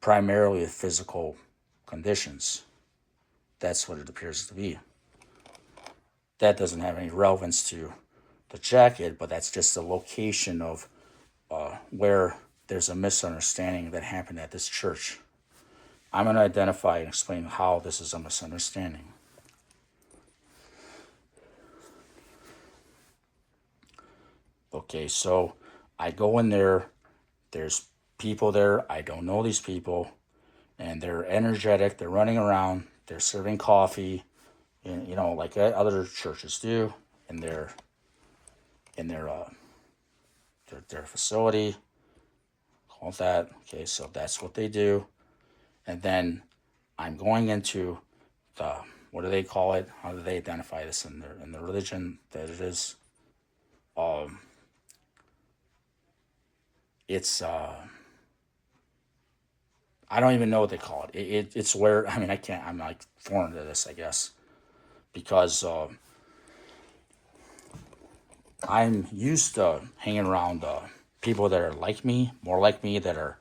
primarily with physical conditions. That's what it appears to be. That doesn't have any relevance to the jacket, but that's just the location of where there's a misunderstanding that happened at this church. I'm going to identify and explain how this is a misunderstanding. Okay, so I go in there, there's people there, I don't know these people, and they're energetic, they're running around, they're serving coffee, and like other churches do in their facility, call that. Okay, so that's what they do. And then I'm going into the, what do they call it? How do they identify this in the religion that it is? It's I don't even know what they call it. It's where, I mean, I can't, I'm like foreign to this, I guess, because I'm used to hanging around people that are like me, more like me, that are